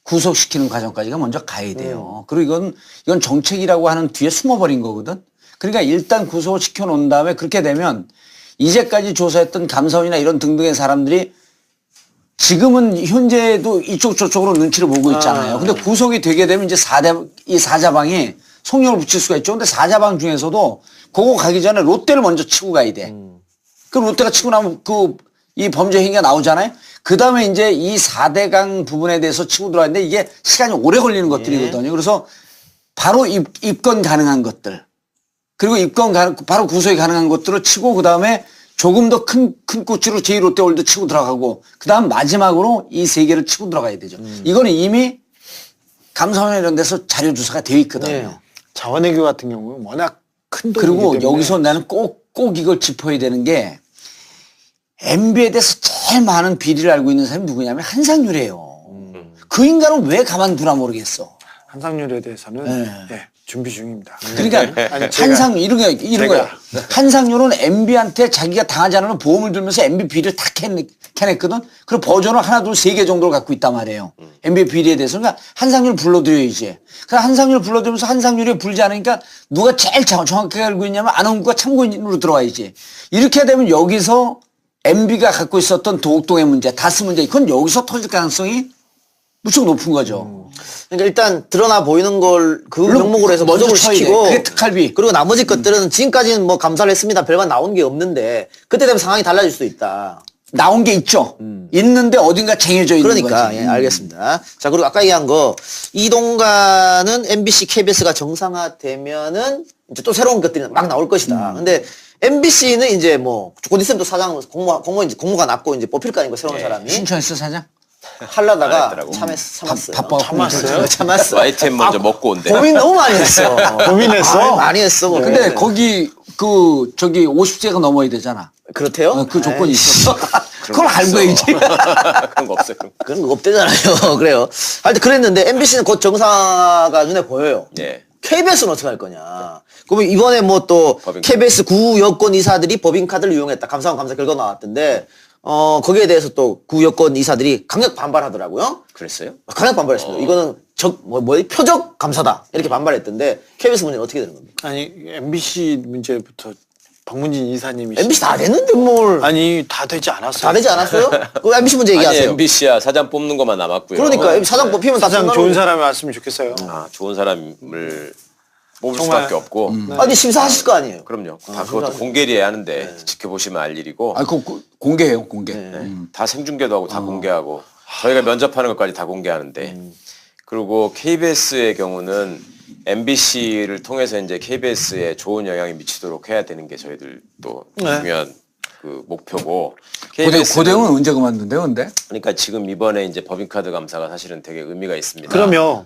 구속시키는 과정까지가 먼저 가야 돼요. 그리고 이건 정책이라고 하는 뒤에 숨어버린 거거든. 그러니까 일단 구속을 시켜놓은 다음에 그렇게 되면 이제까지 조사했던 감사원이나 이런 등등의 사람들이 지금은 현재도 이쪽 저쪽으로 눈치를 보고 있잖아요. 근데 구속이 되게 되면 이제 이 사자방이 속력을 붙일 수가 있죠. 근데 사자방 중에서도 그거 가기 전에 롯데를 먼저 치고 가야 돼. 그 롯데가 치고 나면 이 범죄 행위가 나오잖아요. 그 다음에 이제 이 4대강 부분에 대해서 치고 들어가는데 이게 시간이 오래 걸리는 것들이거든요. 그래서 바로 입건 가능한 것들. 그리고 바로 구속이 가능한 것들을 치고 그 다음에 조금 더 큰 꼬치로 제2롯데월드 치고 들어가고 그다음 마지막으로 이 3개를 치고 들어가야 되죠. 이거는 이미 감사원 이런 데서 자료 조사가 되어 있거든요. 네. 자원외교 같은 경우는 워낙 큰 돈이기 그리고 때문에 여기서 나는 꼭 이걸 짚어야 되는 게 MB에 대해서 제일 많은 비리를 알고 있는 사람이 누구냐면 한상률이에요. 그 인간은 왜 가만두나 모르겠어. 한상률에 대해서는 네. 준비 중입니다. 그러니까 아니, 한상률 이런 거야. 한상률은 MB한테 자기가 당하지 않으면 보험을 들면서 MB 비리를 다 캐냈거든. 그리고 버전을 하나, 둘, 3개 정도를 갖고 있단 말이에요. MB 비리에 대해서. 그러니까 한상률 불러들여야지. 그러니까 한상률 불러들면서 한상률에 불지 않으니까 누가 제일 정확하게 알고 있냐면 안원구가 참고인으로 들어와야지. 이렇게 되면 여기서 MB가 갖고 있었던 도곡동의 문제, 다스 문제, 그건 여기서 터질 가능성이 무척 높은 거죠. 그러니까 일단 드러나 보이는 걸 그 명목으로 해서 먼저 모독을 쳐야 돼. 시키고 그게 특활비. 그리고 나머지 것들은 지금까지는 뭐 감사를 했습니다. 별반 나온 게 없는데 그때 되면 상황이 달라질 수도 있다. 나온 게 있죠. 있는데 어딘가 쟁여져 있는 그러니까 거지. 예, 알겠습니다. 자, 그리고 아까 얘기한 거 이동관은 MBC, KBS가 정상화되면은 이제 또 새로운 것들이 막 나올 것이다. 근데 MBC는 이제 뭐 곧 있으면 또 사장 공모가 났고 이제 뽑힐 거 아닙니까 새로운 사람이. 신청했어 사장? 안 하려다가 했더라고. 참았어요. 참았어요? 참았어. YTN 먼저 먹고 온대. 고민 너무 많이 했어. 고민했어? 많이 했어. 뭐. 근데 거기 저기 50세가 넘어야 되잖아. 그렇대요? 그 조건이 에이씨. 있어. 그걸 알고 해야지. 그런 거 없어요. 그런 거 없대잖아요. 그래요. 하여튼 그랬는데 MBC는 곧 정사가 눈에 보여요. 예. KBS는 어떻게 할 거냐. 그러면 이번에 뭐 또 법인카드. KBS 구 여권 이사들이 법인카드를 이용했다. 감사원 감사 결과 나왔던데 거기에 대해서 또 구 여권 이사들이 강력 반발하더라고요. 그랬어요? 강력 반발했습니다. 이거는 표적 감사다. 이렇게 반발했던데 KBS 문제는 어떻게 되는 겁니까? 아니 MBC 문제부터 박문진 이사님이 MBC 다 됐는데 뭘. 아니 다 되지 않았어요. 다 되지 않았어요? 그 MBC 문제 아니 얘기하세요. MBC야 사장 뽑는 것만 남았고요. 그러니까 사장 뽑히면 다 사장 끝나는 좋은 거지. 사람이 왔으면 좋겠어요. 아, 좋은 사람을 뽑을 정말. 수밖에 없고. 아니 심사하실 거 아니에요. 그럼요. 다 그것도 공개리에 하는데 지켜보시면 알 일이고. 아, 그거 공개해요, 공개. 다 생중계도 하고 다 공개하고 저희가 면접하는 것까지 다 공개하는데 그리고 KBS의 경우는 MBC를 통해서 이제 KBS에 좋은 영향이 미치도록 해야 되는 게 저희들 또 중요한 그 목표고 고대웅은 언제 그만둔대요, 근데? 그러니까 지금 이번에 이제 법인카드 감사가 사실은 되게 의미가 있습니다. 그럼요.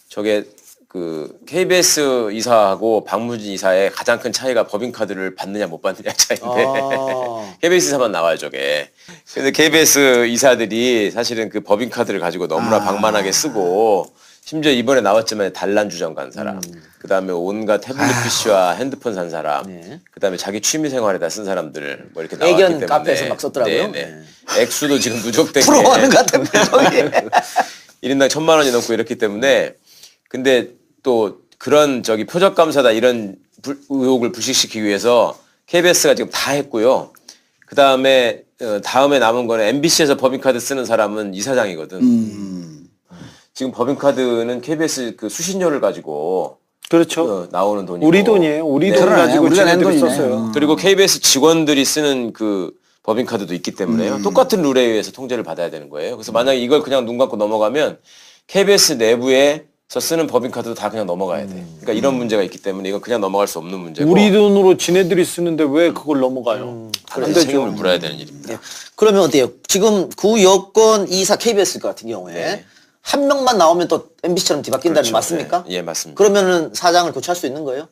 저게 그 KBS 이사하고 박문진 이사의 가장 큰 차이가 법인카드를 받느냐 못 받느냐 차이인데 KBS 이사만 나와요 저게. 그래서 KBS 이사들이 사실은 그 법인카드를 가지고 너무나 방만하게 쓰고 심지어 이번에 나왔지만 단란 주점 간 사람, 그 다음에 온갖 태블릿 PC와 핸드폰 산 사람, 그 다음에 자기 취미 생활에다 쓴 사람들 뭐 이렇게 나왔기 애견 때문에 카페에서 막 썼더라고요. 네. 액수도 지금 누적된 게 부러워하는 것 같은 표정이. 1인당 1,000만 원이 넘고 이렇기 때문에 근데 또 그런 저기 표적 감사다 이런 의혹을 불식시키기 위해서 KBS가 지금 다 했고요. 그 다음에 다음에 남은 거는 MBC에서 법인카드 쓰는 사람은 이사장이거든. 지금 법인카드는 KBS 그 수신료를 가지고 그렇죠. 나오는 돈이고 우리 돈이에요. 우리 돈 그러네. 가지고 우리가 낸 지네들이 돈이네. 썼어요. 그리고 KBS 직원들이 쓰는 그 법인카드도 있기 때문에요. 똑같은 룰에 의해서 통제를 받아야 되는 거예요. 그래서 만약에 이걸 그냥 눈 감고 넘어가면 KBS 내부에서 쓰는 법인카드도 다 그냥 넘어가야 돼. 그러니까 이런 문제가 있기 때문에 이건 그냥 넘어갈 수 없는 문제고. 우리 돈으로 지네들이 쓰는데 왜 그걸 넘어가요? 안 책임을 물어야 되는 일입니다. 네. 그러면 어때요? 지금 구 여권 이사 KBS 같은 경우에 네. 한 명만 나오면 또 MBC처럼 뒤바뀐다는 그렇죠. 맞습니까? 예, 맞습니다. 그러면은 사장을 교체할 수 있는 거예요?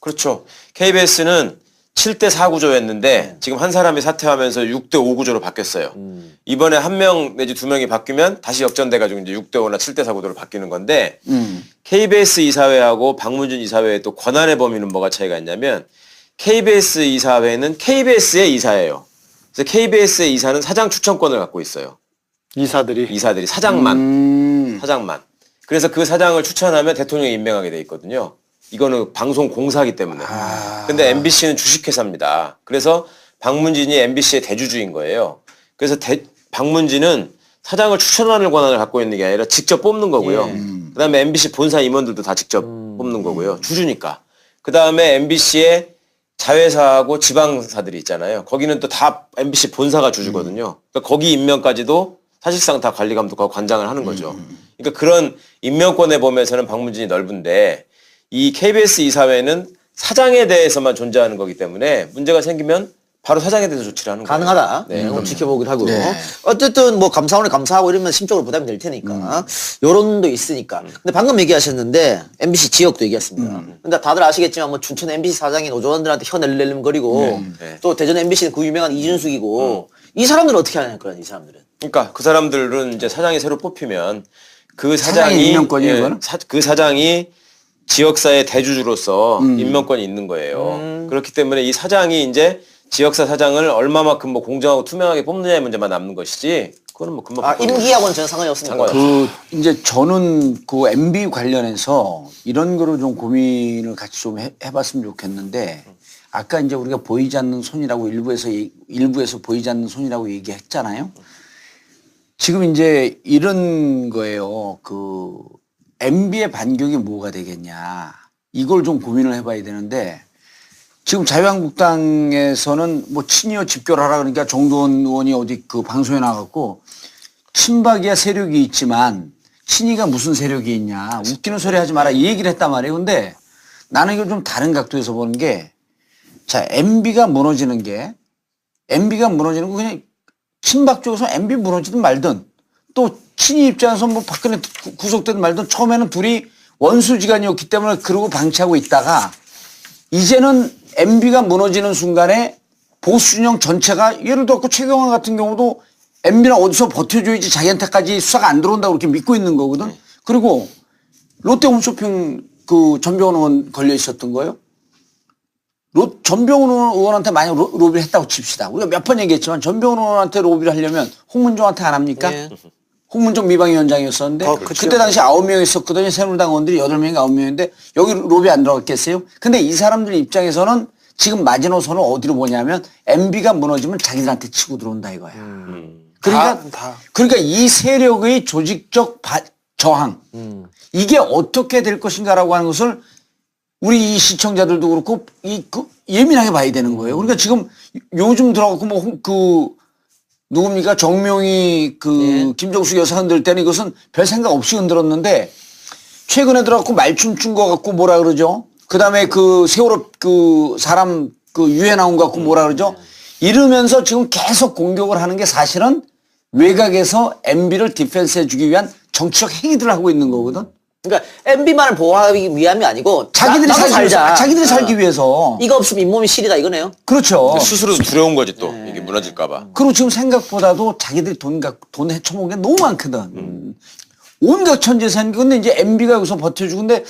그렇죠. KBS는 7대 4 구조였는데 지금 한 사람이 사퇴하면서 6대 5 구조로 바뀌었어요. 이번에 한 명 내지 두 명이 바뀌면 다시 역전돼가지고 이제 6대 5나 7대 4 구조로 바뀌는 건데 KBS 이사회하고 박문진 이사회의 또 권한의 범위는 뭐가 차이가 있냐면 KBS 이사회는 KBS의 이사예요. 그래서 KBS의 이사는 사장 추천권을 갖고 있어요. 이사들이. 사장만. 사장만. 그래서 그 사장을 추천하면 대통령이 임명하게 돼 있거든요. 이거는 방송 공사기 때문에. 근데 MBC는 주식회사입니다. 그래서 박문진이 MBC의 대주주인 거예요. 그래서 박문진은 사장을 추천하는 권한을 갖고 있는 게 아니라 직접 뽑는 거고요. 그다음에 MBC 본사 임원들도 다 직접 뽑는 거고요. 주주니까. 그다음에 MBC의 자회사하고 지방사들이 있잖아요. 거기는 또 다 MBC 본사가 주주거든요. 그러니까 거기 임명까지도 사실상 다 관리 감독하고 관장을 하는 거죠. 그러니까 그런 임명권의 범위에서는 박문진이 넓은데 이 KBS 이사회는 사장에 대해서만 존재하는 거기 때문에 문제가 생기면 바로 사장에 대해서 조치를 하는 거예요. 가능하다. 네, 그럼 지켜보기로 하고. 네. 어쨌든 뭐 감사원에 감사하고 이러면 심적으로 부담이 될 테니까. 여론도 있으니까. 근데 방금 얘기하셨는데 MBC 지역도 얘기했습니다. 근데 다들 아시겠지만 뭐 춘천 MBC 사장인 오조원들한테 혀낼렐름거리고 네. 또 대전 MBC는 그 유명한 이준숙이고 이 사람들은 어떻게 하냐 그런 이 사람들은. 그러니까 그 사람들은 이제 사장이 새로 뽑히면 그 사장의 사장이 임명권이에요, 그거는? 그 사장이 지역사의 대주주로서 임명권이 있는 거예요. 그렇기 때문에 이 사장이 이제 지역사 사장을 얼마만큼 뭐 공정하고 투명하게 뽑느냐의 문제만 남는 것이지 그거는 뭐 금방 아, 임기하고는 전혀 상관이 없습니까? 상관없어요. 이제 저는 그 MB 관련해서 이런 거를 좀 고민을 같이 좀 해봤으면 좋겠는데 아까 이제 우리가 보이지 않는 손이라고 일부에서 보이지 않는 손이라고 얘기했잖아요. 지금 이제 이런 거예요. 그 MB의 반격이 뭐가 되겠냐. 이걸 좀 고민을 해봐야 되는데 지금 자유한국당에서는 뭐 친이어 집결하라 그러니까 정두원 의원이 어디 그 방송에 나갔고 친박이야 세력이 있지만 친이가 무슨 세력이 있냐. 웃기는 소리 하지 마라. 이 얘기를 했단 말이에요. 근데 나는 이걸 좀 다른 각도에서 보는 게 자, MB가 무너지는 거 그냥 친박 쪽에서 MB 무너지든 말든 또 친이 입장에서 뭐 박근혜 구속된 말든 처음에는 둘이 원수지간이었기 때문에 그러고 방치하고 있다가 이제는 MB가 무너지는 순간에 보수 진영 전체가 예를 들어 최경환 같은 경우도 MB는 어디서 버텨줘야지 자기한테까지 수사가 안 들어온다고 그렇게 믿고 있는 거거든. 그리고 롯데 홈쇼핑 그 전병훈 의원 걸려 있었던 거예요. 전병훈 의원한테 많이 로비를 했다고 칩시다. 우리가 몇 번 얘기했지만 전병훈 의원한테 로비를 하려면 홍문종한테 안 합니까? 예. 홍문종 미방위원장이었었는데 그쵸. 그때 당시 9명 있었거든요. 새누리당 의원들이 8명이 9명인데 여기 로비 안 들어갔겠어요? 근데 이 사람들 입장에서는 지금 마지노선을 어디로 보냐면 MB가 무너지면 자기들한테 치고 들어온다 이거야. 그러니까 이 세력의 조직적 저항 이게 어떻게 될 것인가라고 하는 것을 우리 이 시청자들도 그렇고 예민하게 봐야 되는 거예요. 그러니까 지금 요즘 들어가고 누굽니까 정명희 김정숙 여사 흔들 때는 이것은 별 생각 없이 흔들었는데 최근에 들어가고 말춤 춘 거 갖고 뭐라 그러죠? 그다음에 세월호 사람 유해 나온 거 갖고 뭐라 그러죠? 이러면서 지금 계속 공격을 하는 게 사실은 외곽에서 MB를 디펜스해 주기 위한 정치적 행위들을 하고 있는 거거든. 그러니까 MB만을 보호하기 위함이 아니고 자기들이 나도 살자. 자기들이 살기 위해서. 이거 없으면 잇몸이 시리다 이거네요. 그렇죠. 스스로도 두려운 거지 또 이게 무너질까봐. 그리고 지금 생각보다도 자기들이 돈 헤쳐먹은 게 너무 많거든. 온갖 천재산. 근데 이제 MB가 여기서 버텨주고 근데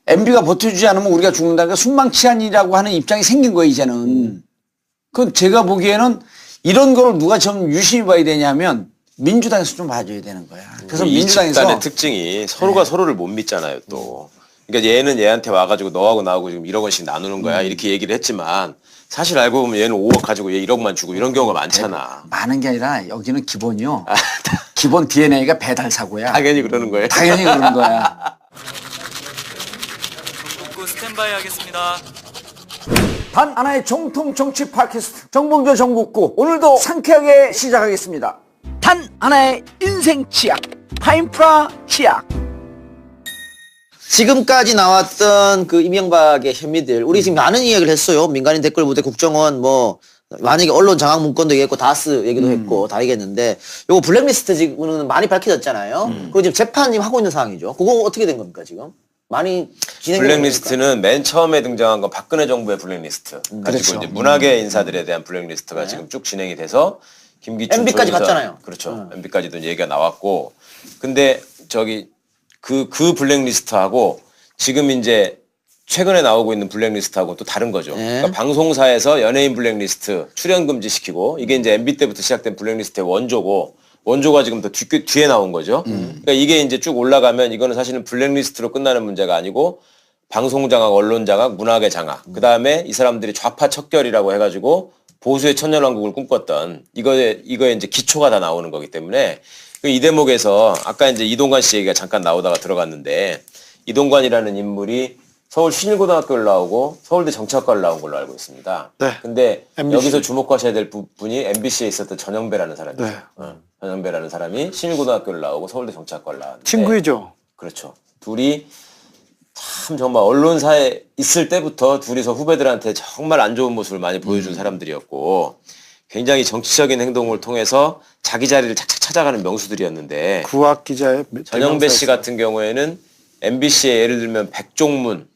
MB가 버텨주지 않으면 우리가 죽는다니까 순망치한이라고 하는 입장이 생긴 거예요, 이제는. 그건 제가 보기에는 이런 거를 누가 좀 유심히 봐야 되냐면 민주당에서 좀 봐줘야 되는 거야. 그래서 이 민주당에서 집단의 특징이 서로가 서로를 못 믿잖아요, 또. 그러니까 얘는 얘한테 와가지고 너하고 나하고 지금 1억 원씩 나누는 거야. 이렇게 얘기를 했지만 사실 알고 보면 얘는 5억 가지고 얘 1억만 주고 이런 경우가 많잖아. 많은 게 아니라 여기는 기본이요. 기본 DNA가 배달 사고야. 당연히 그러는 거예요. 당연히 그러는 거야. 복구 스탠바이 하겠습니다. 단 하나의 정통 정치 팟캐스트 정봉조 정국구 오늘도 상쾌하게 시작하겠습니다. 단 하나의 인생 치약 파인프라 치약. 지금까지 나왔던 그 이명박의 혐의들 우리 지금 많은 이야기를 했어요. 민간인 댓글 부대 국정원 만약에 언론 장악 문건도 얘기했고 다스 얘기도 했고 다 얘기했는데 요거 블랙리스트 지금은 많이 밝혀졌잖아요. 그리고 지금 재판님 하고 있는 상황이죠. 그거 어떻게 된 겁니까 지금? 많이 진행되는 블랙리스트는 맨 처음에 등장한 건 박근혜 정부의 블랙리스트 가지고 그렇죠. 이제 문화계 인사들에 대한 블랙리스트가 지금 쭉 진행이 돼서 김기춘 MB까지 조인선, 갔잖아요. 그렇죠. MB까지도 얘기가 나왔고 근데 그 블랙리스트하고 지금 이제 최근에 나오고 있는 블랙리스트하고 또 다른 거죠. 그러니까 방송사에서 연예인 블랙리스트 출연 금지시키고 이게 이제 MB 때부터 시작된 블랙리스트의 원조가 지금 더 뒤에 나온 거죠. 그러니까 이게 이제 쭉 올라가면 이거는 사실은 블랙리스트로 끝나는 문제가 아니고 방송 장악, 언론 장악, 문화계 장악. 그 다음에 이 사람들이 좌파 척결이라고 해가지고 보수의 천년왕국을 꿈꿨던 이거에 이제 기초가 다 나오는 거기 때문에 이 대목에서 아까 이제 이동관 씨 얘기가 잠깐 나오다가 들어갔는데 이동관이라는 인물이 서울 신일고등학교를 나오고 서울대 정치학과를 나온 걸로 알고 있습니다. 네. 근데 MBC. 여기서 주목하셔야 될 분이 MBC에 있었던 전영배라는 사람이죠. 네. 전영배라는 사람이 신일고등학교를 나오고 서울대 정치학과를 나왔는데 친구이죠. 그렇죠. 둘이 참 정말 언론사에 있을 때부터 둘이서 후배들한테 정말 안 좋은 모습을 많이 보여준 사람들이었고 굉장히 정치적인 행동을 통해서 자기 자리를 착착 찾아가는 명수들이었는데 구학 기자의 전영배 씨 같은 경우에는 MBC에 예를 들면 백종문,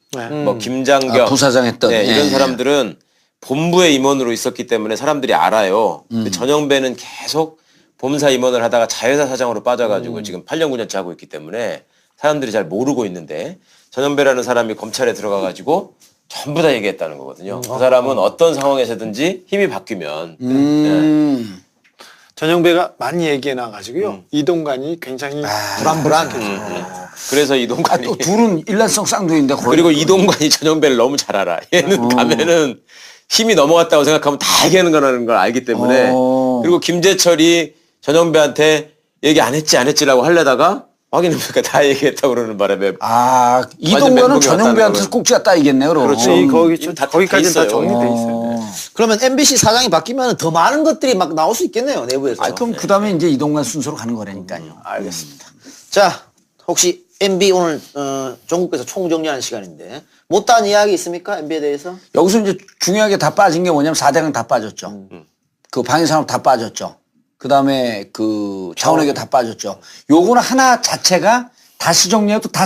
뭐 김장겸, 부사장 했던. 이런 예. 사람들은 본부의 임원으로 있었기 때문에 사람들이 알아요. 근데 전영배는 계속 본사 임원을 하다가 자회사 사장으로 빠져가지고 지금 8년 9년째 하고 있기 때문에 사람들이 잘 모르고 있는데 전영배라는 사람이 검찰에 들어가가지고 전부 다 얘기했다는 거거든요. 그 사람은 어떤 상황에서든지 힘이 바뀌면 전영배가 많이 얘기해 놔가지고요. 이동관이 굉장히 그래서 이동관이 또 둘은 일란성 쌍둥이인데 거의. 그리고 이동관이 전영배를 너무 잘 알아. 얘는 가면은 힘이 넘어갔다고 생각하면 다 얘기하는 거라는 걸 알기 때문에 그리고 김재철이 전영배한테 얘기 안 했지라고 하려다가 확인해보니까 다 얘기했다고 그러는 바람에 이동관은 멘붕이 전영배한테 왔다는 꼭지가 따이겠네요. 그럼. 그렇지. 거기까지는 다 있어요. 정리돼 있어요. 그러면 MBC 사장이 바뀌면 더 많은 것들이 막 나올 수 있겠네요 내부에서. 그럼 그 다음에 이제 이동관 순서로 가는 거라니까요. 알겠습니다. 자, 혹시 MB 오늘 전국에서 총정리하는 시간인데 못다한 이야기 있습니까? MB에 대해서? 여기서 이제 중요하게 다 빠진 게 뭐냐면 4대강 다 빠졌죠. 그 방위산업 다 빠졌죠. 그다음에 그 자원외교 다 빠졌죠. 요거는 하나 자체가 다시 정리해도 다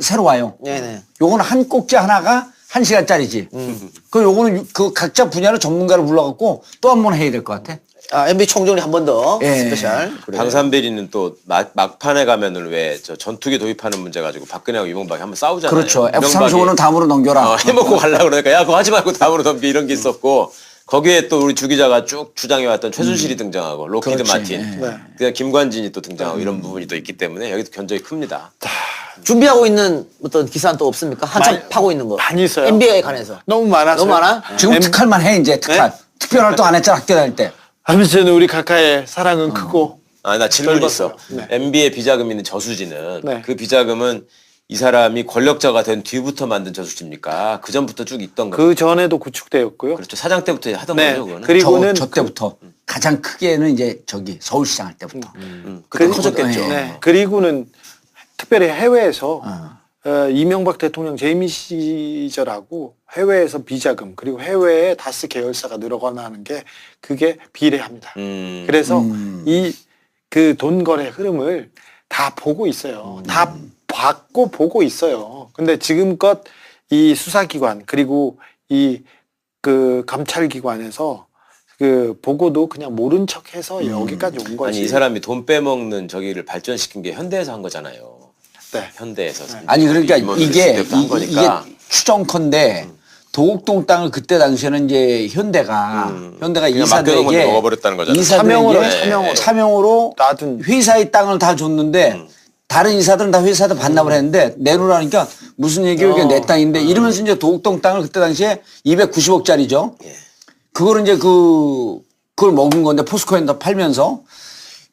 새로 와요. 네네. 요거는 한 꼭지 하나가 1시간짜리지. 그 요거는 그 각자 분야로 전문가를 불러갖고 또 한 번 해야 될 것 같아. MB 총정리 한 번 더 예. 스페셜. 그래. 방산비리는 또 막판에 가면은 왜 저 전투기 도입하는 문제 가지고 박근혜하고 이명박이 한번 싸우잖아요. 그렇죠. 이명박이 F-35는 다음으로 넘겨라. 해먹고 가려고 그러니까 야 그거 하지 말고 다음으로 넘겨 이런 게 있었고 거기에 또 우리 주 기자가 쭉 주장해왔던 최순실이 등장하고 로키드 그렇지. 마틴 네. 그다음 김관진이 또 등장하고 이런 부분이 또 있기 때문에 여기도 견적이 큽니다. 준비하고 있는 어떤 기사는 또 없습니까? 한참 많이- 파고 있는 거. 많이 있어요. NBA에 관해서. 너무 많아서. 너무 많아? 지금 특활만 해 이제 특활. 특별 활동 안 했잖아 학교 다닐 때. 아무튼 우리 각하의 사랑은 크고. 나 질문 있어. 네. MB에 비자금 있는 저수지는 네. 그 비자금은 이 사람이 권력자가 된 뒤부터 만든 저수지입니까? 그 전부터 쭉 있던 거. 그 전에도 구축되었고요. 그렇죠. 사장 때부터 하던 네. 거죠. 그거는. 그리고는 저 때부터 가장 크게는 이제 저기 서울시장 할 때부터. 그때 그리고- 커졌겠죠. 네. 그리고는 특별히 해외에서 이명박 대통령 재임 시절하고 해외에서 비자금 그리고 해외에 다스 계열사가 늘어가나 하는 게 그게 비례합니다. 그래서 이 그 돈 거래 흐름을 다 보고 있어요. 다 봤고 보고 있어요. 근데 지금껏 이 수사기관 그리고 이 그 감찰기관에서 그 보고도 그냥 모른 척해서 여기까지 온 거지. 아니 이 사람이 돈 빼먹는 저기를 발전시킨 게 현대에서 한 거잖아요. 네. 현대에서. 아니 그러니까 임원들 이게 있을 때부터 한 거니까. 추정컨대 도곡동 땅을 그때 당시에는 이제 현대가 그냥 맡겨놓은 건데 이사들에게 먹어버렸다는 거잖아요. 차명으로, 이사들에게 차명으로. 차명으로 놔둔. 회사의 땅을 다 줬는데 다른 이사들은 다 회사에다 반납을 했는데 내놓으라니까 무슨 얘기예요? 이게 내 땅인데 이러면서 이제 도곡동 땅을 그때 당시에 290억짜리죠. 그거를 이제 그걸 먹은 건데 포스코에다 팔면서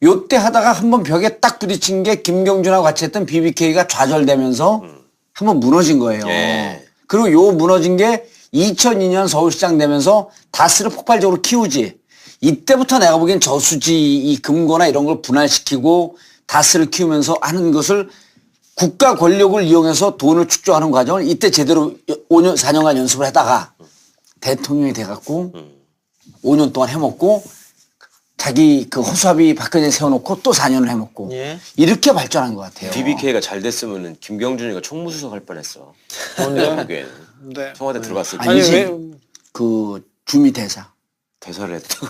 요때 하다가 한번 벽에 딱 부딪힌 게 김경준하고 같이 했던 BBK가 좌절되면서 한번 무너진 거예요. 예. 그리고 요 무너진 게 2002년 서울시장 되면서 다스를 폭발적으로 키우지. 이때부터 내가 보기엔 저수지 이 금고나 이런 걸 분할시키고 다스를 키우면서 하는 것을 국가 권력을 이용해서 돈을 축적하는 과정을 이때 제대로 5년, 4년간 연습을 하다가 대통령이 돼갖고 5년 동안 해먹고 자기 그 허수아비 박근혜 세워놓고 또 4년을 해먹고 예. 이렇게 발전한 것 같아요. BBK가 잘 됐으면은 김경준이가 총무수석 할 뻔했어. 내가 보기에는 네. 청와대 들어갔을 때 아니, 아니지. 왜- 그 주미 대사. 대사를 했다고.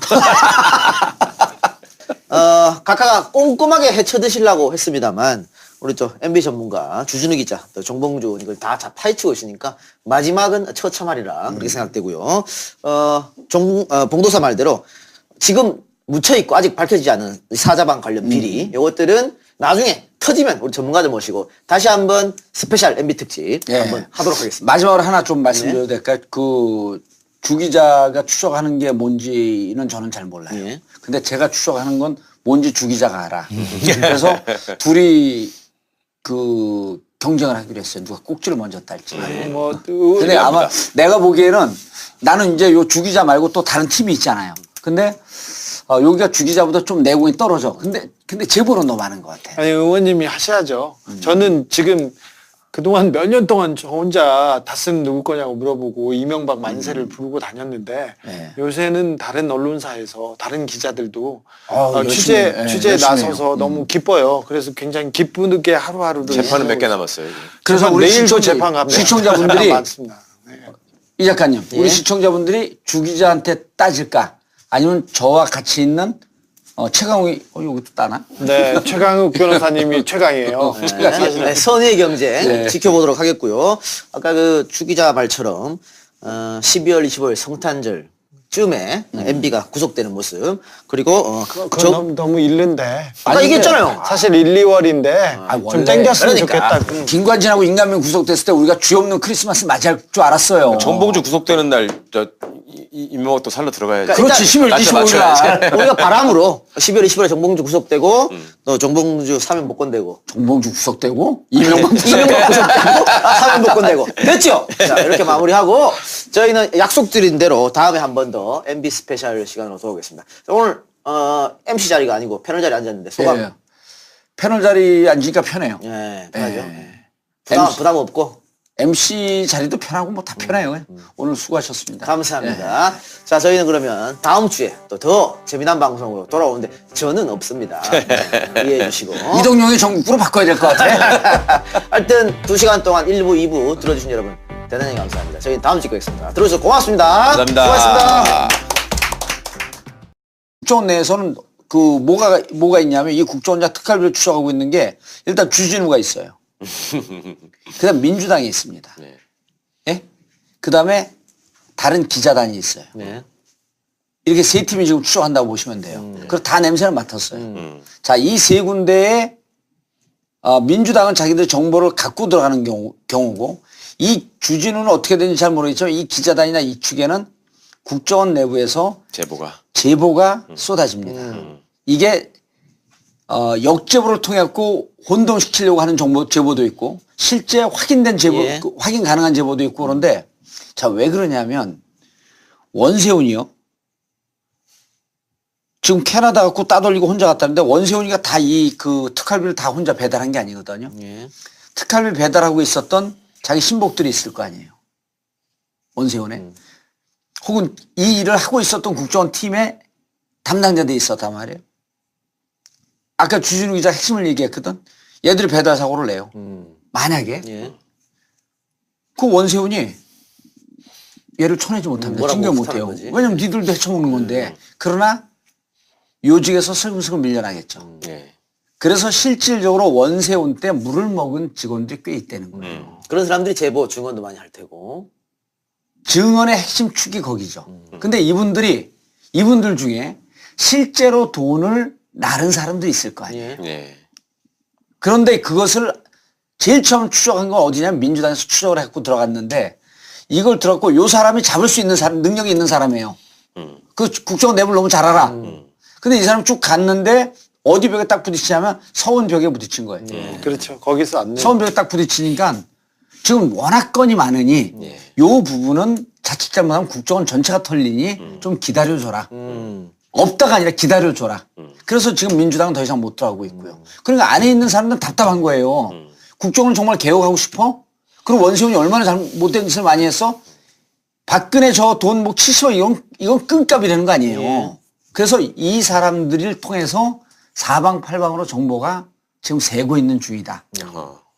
각하가 꼼꼼하게 헤쳐드시려고 했습니다만 우리 또 MB 전문가 주진우 기자 또 정봉주 이걸 다 파헤치고 있으니까 마지막은 처참하리라 그렇게 생각되고요. 봉도사 말대로 지금 묻혀있고 아직 밝혀지지 않은 사자방 관련 비리 요것들은 나중에 터지면 우리 전문가들 모시고 다시 한번 스페셜 MB 특집 예. 한번 하도록 하겠습니다. 마지막으로 하나 좀 말씀드려도 될까요? 그 주 기자가 추적하는 게 뭔지는 저는 잘 몰라요. 예. 근데 제가 추적하는 건 뭔지 주 기자가 알아. 그래서 둘이 그 경쟁을 하기로 했어요. 누가 꼭지를 먼저 딸지. 뭐 근데 아마 내가 보기에는 나는 이제 요 주 기자 말고 또 다른 팀이 있잖아요. 근데 여기가 주 기자보다 좀 내공이 떨어져. 근데 제보는 너무 많은 것 같아. 아니 의원님이 하셔야죠. 저는 지금 그동안 몇 년 동안 저 혼자 다스는 누구 거냐고 물어보고 이명박 만세를 부르고 다녔는데 네. 요새는 다른 언론사에서 다른 기자들도 열심히, 예, 취재에 열심히 나서서 해요. 너무 기뻐요. 그래서 굉장히 기쁘게 하루하루를 재판은 몇 개 지내고 남았어요. 이제. 그래서 재판, 우리 내일도 재판 갑니다. 시청자분들이 많습니다. 네. 이 작가님, 예. 우리 시청자분들이 주 기자한테 따질까? 아니면 저와 같이 있는 최강욱이 여기도 따나? 네, 최강욱 변호사님이 최강이에요. 네, 선의의 경쟁 네. 지켜보도록 하겠고요. 아까 그 주기자 말처럼 12월 25일 성탄절 쯤에 MB가 구속되는 모습 그리고 그건 너무 일른데. 아까 얘기했잖아요. 사실 1, 2월인데 좀 원래 땡겼으면 그러니까. 좋겠다. 김관진하고 인간민 구속됐을 때 우리가 쥐 없는 크리스마스 맞이할 줄 알았어요. 정봉주 구속되는 날 이명박 또 살러 들어가야지. 그렇지, 10월 맞춰, 25일 맞춰야지. 날. 우리가 바람으로 12월 25일에 정봉주 구속되고 또 정봉주 사면 복권되고 정봉주 구속되고 이명박 이명박 구속되고 사면 복권되고 됐죠? 자, 이렇게 마무리하고 저희는 약속드린 대로 다음에 한 번 더 MB 스페셜 시간으로 돌아오겠습니다. 자, 오늘 MC 자리가 아니고 패널 자리에 앉았는데 소감. 예. 패널 자리 앉으니까 편해요. 예, 편하죠. 예. 부담, MC. 부담 없고 MC 자리도 편하고 뭐 다 편해요. 오늘 수고하셨습니다. 감사합니다. 자, 저희는 그러면 다음 주에 또 더 재미난 방송으로 돌아오는데 저는 없습니다. 이해해 주시고. 이동용의 전국구로 바꿔야 될 것 같아. 하여튼 2시간 동안 1부, 2부 들어주신 여러분 대단히 감사합니다. 저희는 다음 주에 뵙겠습니다. 들어주셔서 고맙습니다. 감사합니다. 수고하셨습니다. 국정원 내에서는 그 뭐가 있냐면 이 국정원장 특활비를 추적하고 있는 게 일단 주진우가 있어요. 그다음 민주당이 있습니다. 네. 예? 그다음에 다른 기자단이 있어요. 네. 이렇게 세 팀이 지금 추적한다고 보시면 돼요. 그리고 다 냄새를 맡았어요. 자, 이 세 군데에 민주당은 자기들 정보를 갖고 들어가는 경우고 이 주진우는 어떻게 되는지 잘 모르겠지만 이 기자단이나 이 축에는 국정원 내부에서 제보가 쏟아집니다. 이게 역제보를 통해 갖고 혼동시키려고 하는 제보도 있고 실제 확인된 제보, 예. 확인 가능한 제보도 있고 그런데 자, 왜 그러냐면 원세훈이요. 지금 캐나다 갖고 따돌리고 혼자 갔다는데 원세훈이가 다 이 그 특활비를 다 혼자 배달한 게 아니거든요. 예. 특활비 배달하고 있었던 자기 신복들이 있을 거 아니에요. 원세훈에. 혹은 이 일을 하고 있었던 국정원 팀의 담당자들이 있었단 말이에요. 아까 주진우 기자 핵심을 얘기했거든. 얘들이 배달 사고를 내요. 만약에 예. 그 원세훈이 얘를 쳐내지 못합니다. 뭐라고 징계 못하는 못해요. 거지? 왜냐면 니들도 헤쳐먹는 건데. 그러나 요직에서 슬금슬금 밀려나겠죠. 네. 그래서 실질적으로 원세훈 때 물을 먹은 직원들이 꽤 있다는 거예요. 그런 사람들이 제보 증언도 많이 할 테고. 증언의 핵심 축이 거기죠. 근데 이분들 중에 실제로 돈을 나른 사람도 있을 거 아니에요. 예. 네. 그런데 그것을 제일 처음 추적한 건 어디냐면 민주당에서 추적을 해갖고 들어갔는데 이걸 들었고 요 사람이 잡을 수 있는 사람, 능력이 있는 사람이에요. 그 국정원 내부를 너무 잘 알아. 근데 이 사람 쭉 갔는데 어디 벽에 딱 부딪히냐면 서원 벽에 부딪힌 거예요. 그렇죠. 거기서 안 내. 서원 벽에 딱 부딪히니까 지금 워낙 건이 많으니 요 부분은 자칫 잘못하면 국정원 전체가 털리니 좀 기다려줘라. 없다가 아니라 기다려줘라. 그래서 지금 민주당은 더 이상 못 들어가고 있고요. 그러니까 안에 있는 사람들은 답답한 거예요. 국정원을 정말 개혁하고 싶어? 그럼 원세훈이 얼마나 잘못된 짓을 많이 했어? 박근혜 저 돈 뭐 70억 이건 끈값이라는 거 아니에요. 그래서 이 사람들을 통해서 사방팔방으로 정보가 지금 새고 있는 중이다.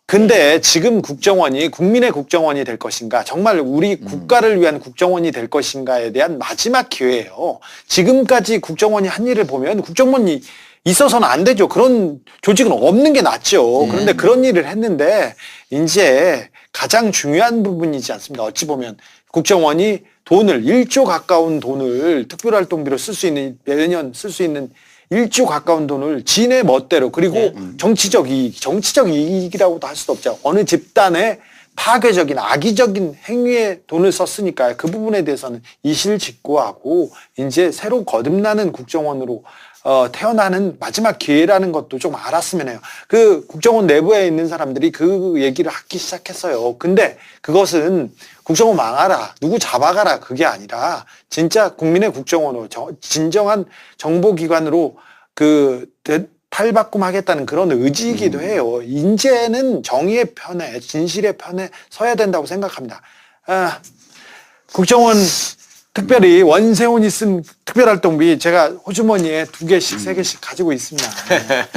근데 지금 국정원이 국민의 국정원이 될 것인가, 정말 우리 국가를 위한 국정원이 될 것인가에 대한 마지막 기회예요. 지금까지 국정원이 한 일을 보면 국정원이 있어서는 안 되죠. 그런 조직은 없는 게 낫죠. 그런데 그런 일을 했는데 이제 가장 중요한 부분이지 않습니까? 어찌 보면 국정원이 돈을 1조 가까운 돈을 특별활동비로 쓸 수 있는, 매년 쓸 수 있는 1조 가까운 돈을 지네 멋대로, 그리고 정치적 이익이라고도 할 수도 없죠. 어느 집단의 파괴적인 악의적인 행위에 돈을 썼으니까 그 부분에 대해서는 이실직고하고 이제 새로 거듭나는 국정원으로 태어나는 마지막 기회라는 것도 좀 알았으면 해요. 그 국정원 내부에 있는 사람들이 그 얘기를 하기 시작했어요. 근데 그것은 국정원 망하라, 누구 잡아가라, 그게 아니라 진짜 국민의 국정원으로 진정한 정보기관으로 탈바꿈하겠다는 그런 의지이기도 해요. 이제는 정의의 편에, 진실의 편에 서야 된다고 생각합니다. 국정원 특별히 원세훈이 쓴 특별활동비 제가 호주머니에 2개씩, 3개씩 가지고 있습니다.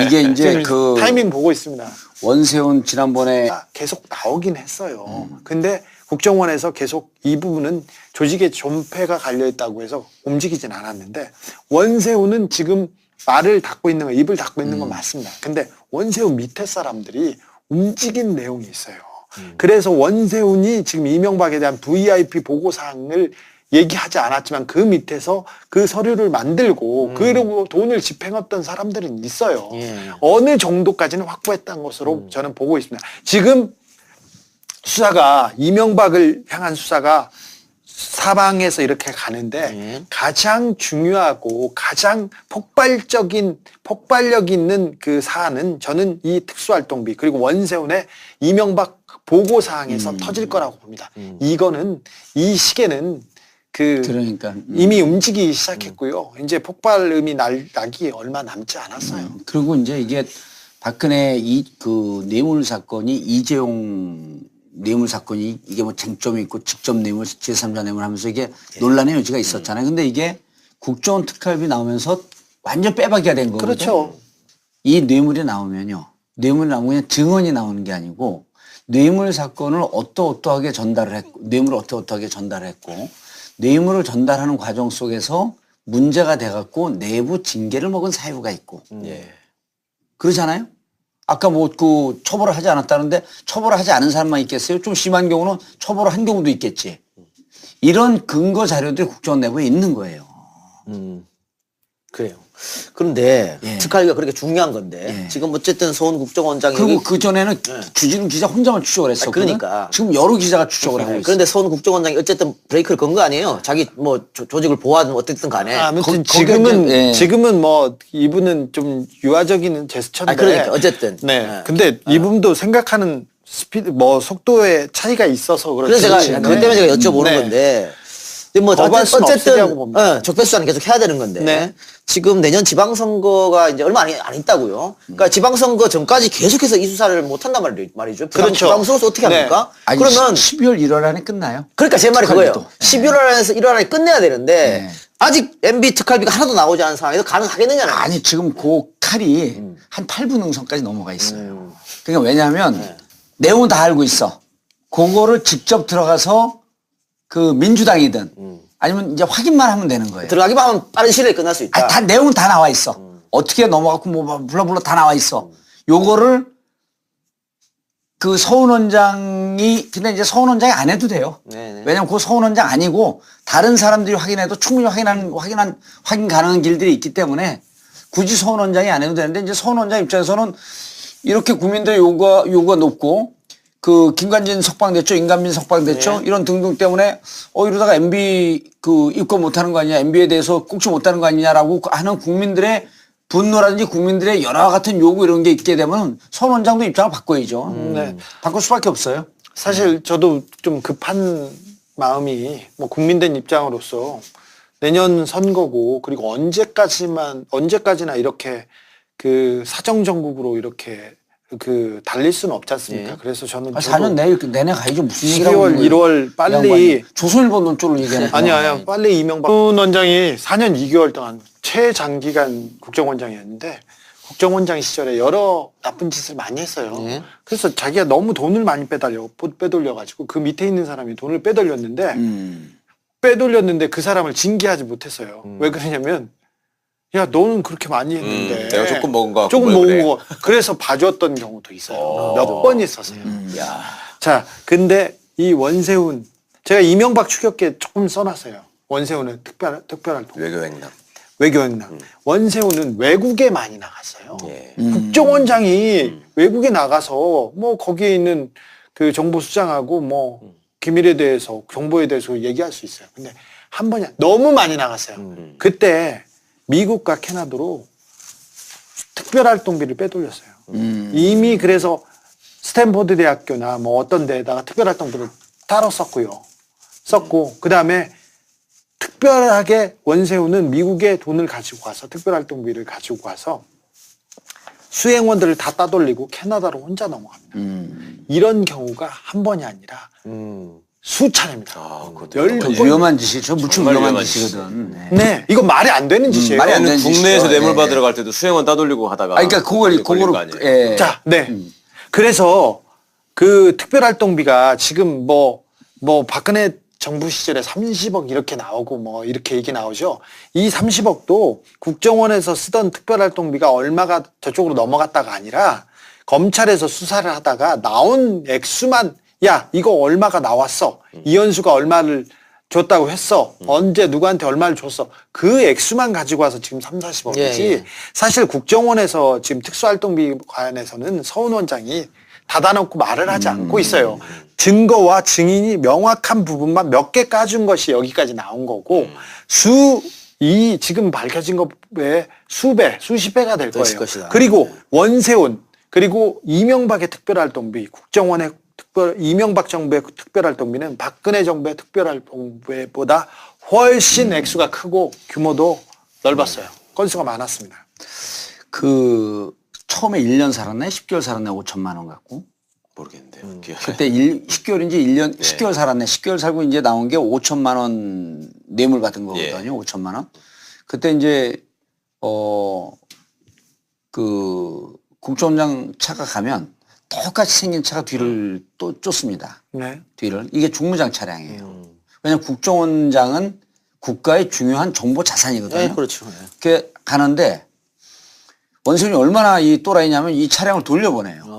이게 이제 지금 그 타이밍 보고 있습니다. 원세훈 지난번에 계속 나오긴 했어요. 근데 국정원에서 계속 이 부분은 조직의 존폐가 갈려있다고 해서 움직이진 않았는데, 원세훈은 지금 말을 닫고 있는 거, 입을 닫고 있는 건 맞습니다. 근데 원세훈 밑에 사람들이 움직인 내용이 있어요. 그래서 원세훈이 지금 이명박에 대한 VIP 보고사항을 얘기하지 않았지만 그 밑에서 그 서류를 만들고 그리고 돈을 집행했던 사람들은 있어요. 어느 정도까지는 확보했다는 것으로 저는 보고 있습니다. 지금 수사가, 이명박을 향한 수사가 사방에서 이렇게 가는데 가장 중요하고 가장 폭발력 있는 그 사안은 저는 이 특수활동비 그리고 원세훈의 이명박 보고사항에서 터질 거라고 봅니다. 이거는 이 시계는 그러니까 이미 움직이기 시작했고요. 이제 폭발음이 나기 얼마 남지 않았어요. 그리고 이제 이게 박근혜 그 뇌물 사건이 이재용 뇌물 사건이 이게 뭐 쟁점이 있고 직접 뇌물, 제3자 뇌물 하면서 이게 논란의 여지가 있었잖아요. 근데 이게 국정원 특활비 나오면서 완전 빼박이가 된 거거든요. 그렇죠. 이 뇌물이 나오면요. 뇌물이 나오면 그냥 증언이 나오는 게 아니고 뇌물 사건을 어떠어떠하게 전달을 했고 뇌물을 어떠어떠하게 전달을 했고 뇌물을 전달하는 과정 속에서 문제가 돼갖고 내부 징계를 먹은 사유가 있고 예. 그러잖아요. 아까 뭐 그 처벌을 하지 않았다는데 처벌을 하지 않은 사람만 있겠어요? 좀 심한 경우는 처벌을 한 경우도 있겠지. 이런 근거 자료들이 국정원 내부에 있는 거예요. 그래요. 그런데 예. 특활비가 그렇게 중요한 건데 예. 지금 어쨌든 서훈 국정원장이 그리고 여기- 그 전에는 주진우 기자 혼자만 추적을 했었거든. 그러니까. 지금 여러 기자가 추적을 하고 있어요. 그런데 서훈 국정원장이 어쨌든 브레이크를 건 거 아니에요. 자기 뭐 조직을 보호하든 어쨌든 간에. 아무튼 거기가 지금은 이제, 예. 지금은 뭐 이분은 좀 유화적인 제스처인데. 그러니까 어쨌든. 네. 예. 근데 이분도 생각하는 스피드 뭐 속도의 차이가 있어서 그렇지. 그래서 제가 그것 때문에 제가 여쭤보는 네. 건데. 근데 뭐 거부할 수는 없으리라고 어쨌든 봅니다. 적폐수사는 계속 해야 되는 건데 네. 지금 내년 지방선거가 이제 얼마 안 있다고요. 그러니까 지방선거 전까지 계속해서 이 수사를 못 한단 말이죠. 그렇죠. 지방선거에서 어떻게 네. 합니까? 아니, 그러면 12월 1월 안에 끝나요. 그러니까 제 말이 그거예요. 특활비도. 12월 안에서 1월 안에 끝내야 되는데 네. 아직 MB 특활비가 하나도 나오지 않은 상황에서 가능하겠느냐는. 아니 지금 그 칼이 한 8분 능선까지 넘어가 있어요. 그러니까 왜냐하면 내용은 다 알고 있어. 그거를 직접 들어가서 그 민주당이든 아니면 이제 확인만 하면 되는 거예요. 들어가기만 하면 빠른 시일에 끝날 수 있다. 아니, 다 내용은 다 나와 있어. 어떻게 넘어갔고 뭐 불러불러 다 나와 있어. 요거를 그 서훈 원장이 근데 이제 서훈 원장이 안 해도 돼요. 네네. 왜냐면 그 서훈 원장 아니고 다른 사람들이 확인해도 충분히 확인 가능한 길들이 있기 때문에 굳이 서훈 원장이 안 해도 되는데 이제 서훈 원장 입장에서는 이렇게 국민들의 요구가 높고 그 김관진 석방됐죠, 임관민 석방됐죠, 네. 이런 등등 때문에 이러다가 MB 그 입건 못하는 거 아니냐, MB에 대해서 꼭지 못하는 거 아니냐라고 하는 국민들의 분노라든지 국민들의 여러 같은 요구 이런 게 있게 되면 선 원장도 입장을 바꿔야죠. 네. 바꿀 수밖에 없어요. 사실 저도 좀 급한 마음이 뭐 국민된 입장으로서 내년 선거고 그리고 언제까지나 이렇게 그 사정정국으로 이렇게 그 달릴 수는 없지 않습니까? 예. 그래서 저는 4년 내내 가야죠. 무슨 얘기라고 12월, 하는 거예요. 1월 빨리 조선일보 논조를 얘기하는 아니야 빨리 이명박 원장이 4년 2개월 동안 최장기간 국정원장이었는데 국정원장 시절에 여러 나쁜 짓을 많이 했어요. 네. 그래서 자기가 너무 돈을 많이 빼돌려가지고 그 밑에 있는 사람이 돈을 빼돌렸는데 그 사람을 징계하지 못했어요. 왜 그러냐면 야 너는 그렇게 많이 했는데 내가 조금 먹은 거 같고 조금 왜 먹은 그래? 거 그래서 봐줬던 경우도 있어요. 몇 번 있었어요. 야. 자, 근데 이 원세훈 제가 이명박 추격기에 조금 써놨어요. 원세훈은 특별활동 외교행당. 외교행당. 원세훈은 외국에 많이 나갔어요. 예. 국정원장이 외국에 나가서 뭐 거기에 있는 그 정보수장하고 뭐 기밀에 대해서 정보에 대해서 얘기할 수 있어요. 근데 한 번이 너무 많이 나갔어요. 그때 미국과 캐나다로 특별활동비를 빼돌렸어요. 이미 그래서 스탠포드 대학교나 뭐 어떤 데에다가 특별활동비를 따로 썼고 그 다음에 특별하게 원세훈은 미국에 돈을 가지고 가서 특별활동비를 가지고 가서 수행원들을 다 따돌리고 캐나다로 혼자 넘어갑니다. 이런 경우가 한 번이 아니라 수차례입니다. 그것도 열 그 번. 위험한 짓이죠. 무척 정말 위험한 위험한 짓이거든. 네. 네, 이거 말이 안 되는 짓이에요. 말이 안 되는 국내에서 짓이죠. 뇌물 예. 받으러 갈 때도 수행원 따돌리고 하다가. 그러니까 걸린 거 그거를 아니에요? 예. 자, 네. 그래서 그 특별활동비가 지금 뭐 박근혜 정부 시절에 30억 이렇게 나오고 뭐 이렇게 얘기 나오죠. 이 30억도 국정원에서 쓰던 특별활동비가 얼마가 저쪽으로 넘어갔다가 아니라 검찰에서 수사를 하다가 나온 액수만 야, 이거 얼마가 나왔어. 이현수가 얼마를 줬다고 했어. 언제 누구한테 얼마를 줬어. 그 액수만 가지고 와서 지금 30-40억이지. 예. 사실 국정원에서 지금 특수활동비 관련해서는 서훈 원장이 닫아놓고 말을 하지 않고 있어요. 증거와 증인이 명확한 부분만 몇 개 까준 것이 여기까지 나온 거고 이 지금 밝혀진 것에 수배, 수십 배가 될 더 있을 거예요. 것이다. 그리고 원세훈 그리고 이명박의 특별활동비, 국정원의 이명박 정부의 특별활동비는 박근혜 정부의 특별활동비보다 훨씬 액수가 크고 규모도 넓었어요. 건수가 많았습니다. 그 처음에 1년 살았나요? 10개월 살았나요? 5천만 원 갖고. 모르겠는데요. 기억이 그때 10개월인지 1년, 10개월 살았네. 10개월 살고 이제 나온 게 5천만 원 뇌물 받은 거거든요. 5천만 원. 그때 이제, 그 국정원장 차가 가면 똑같이 생긴 차가 뒤를 또 쫓습니다. 네. 뒤를. 이게 중무장 차량이에요. 왜냐면 국정원장은 국가의 중요한 정보 자산이거든요. 네, 그렇죠. 네. 이렇게 가는데 원세훈이 얼마나 이 또라이냐면 이 차량을 돌려보내요.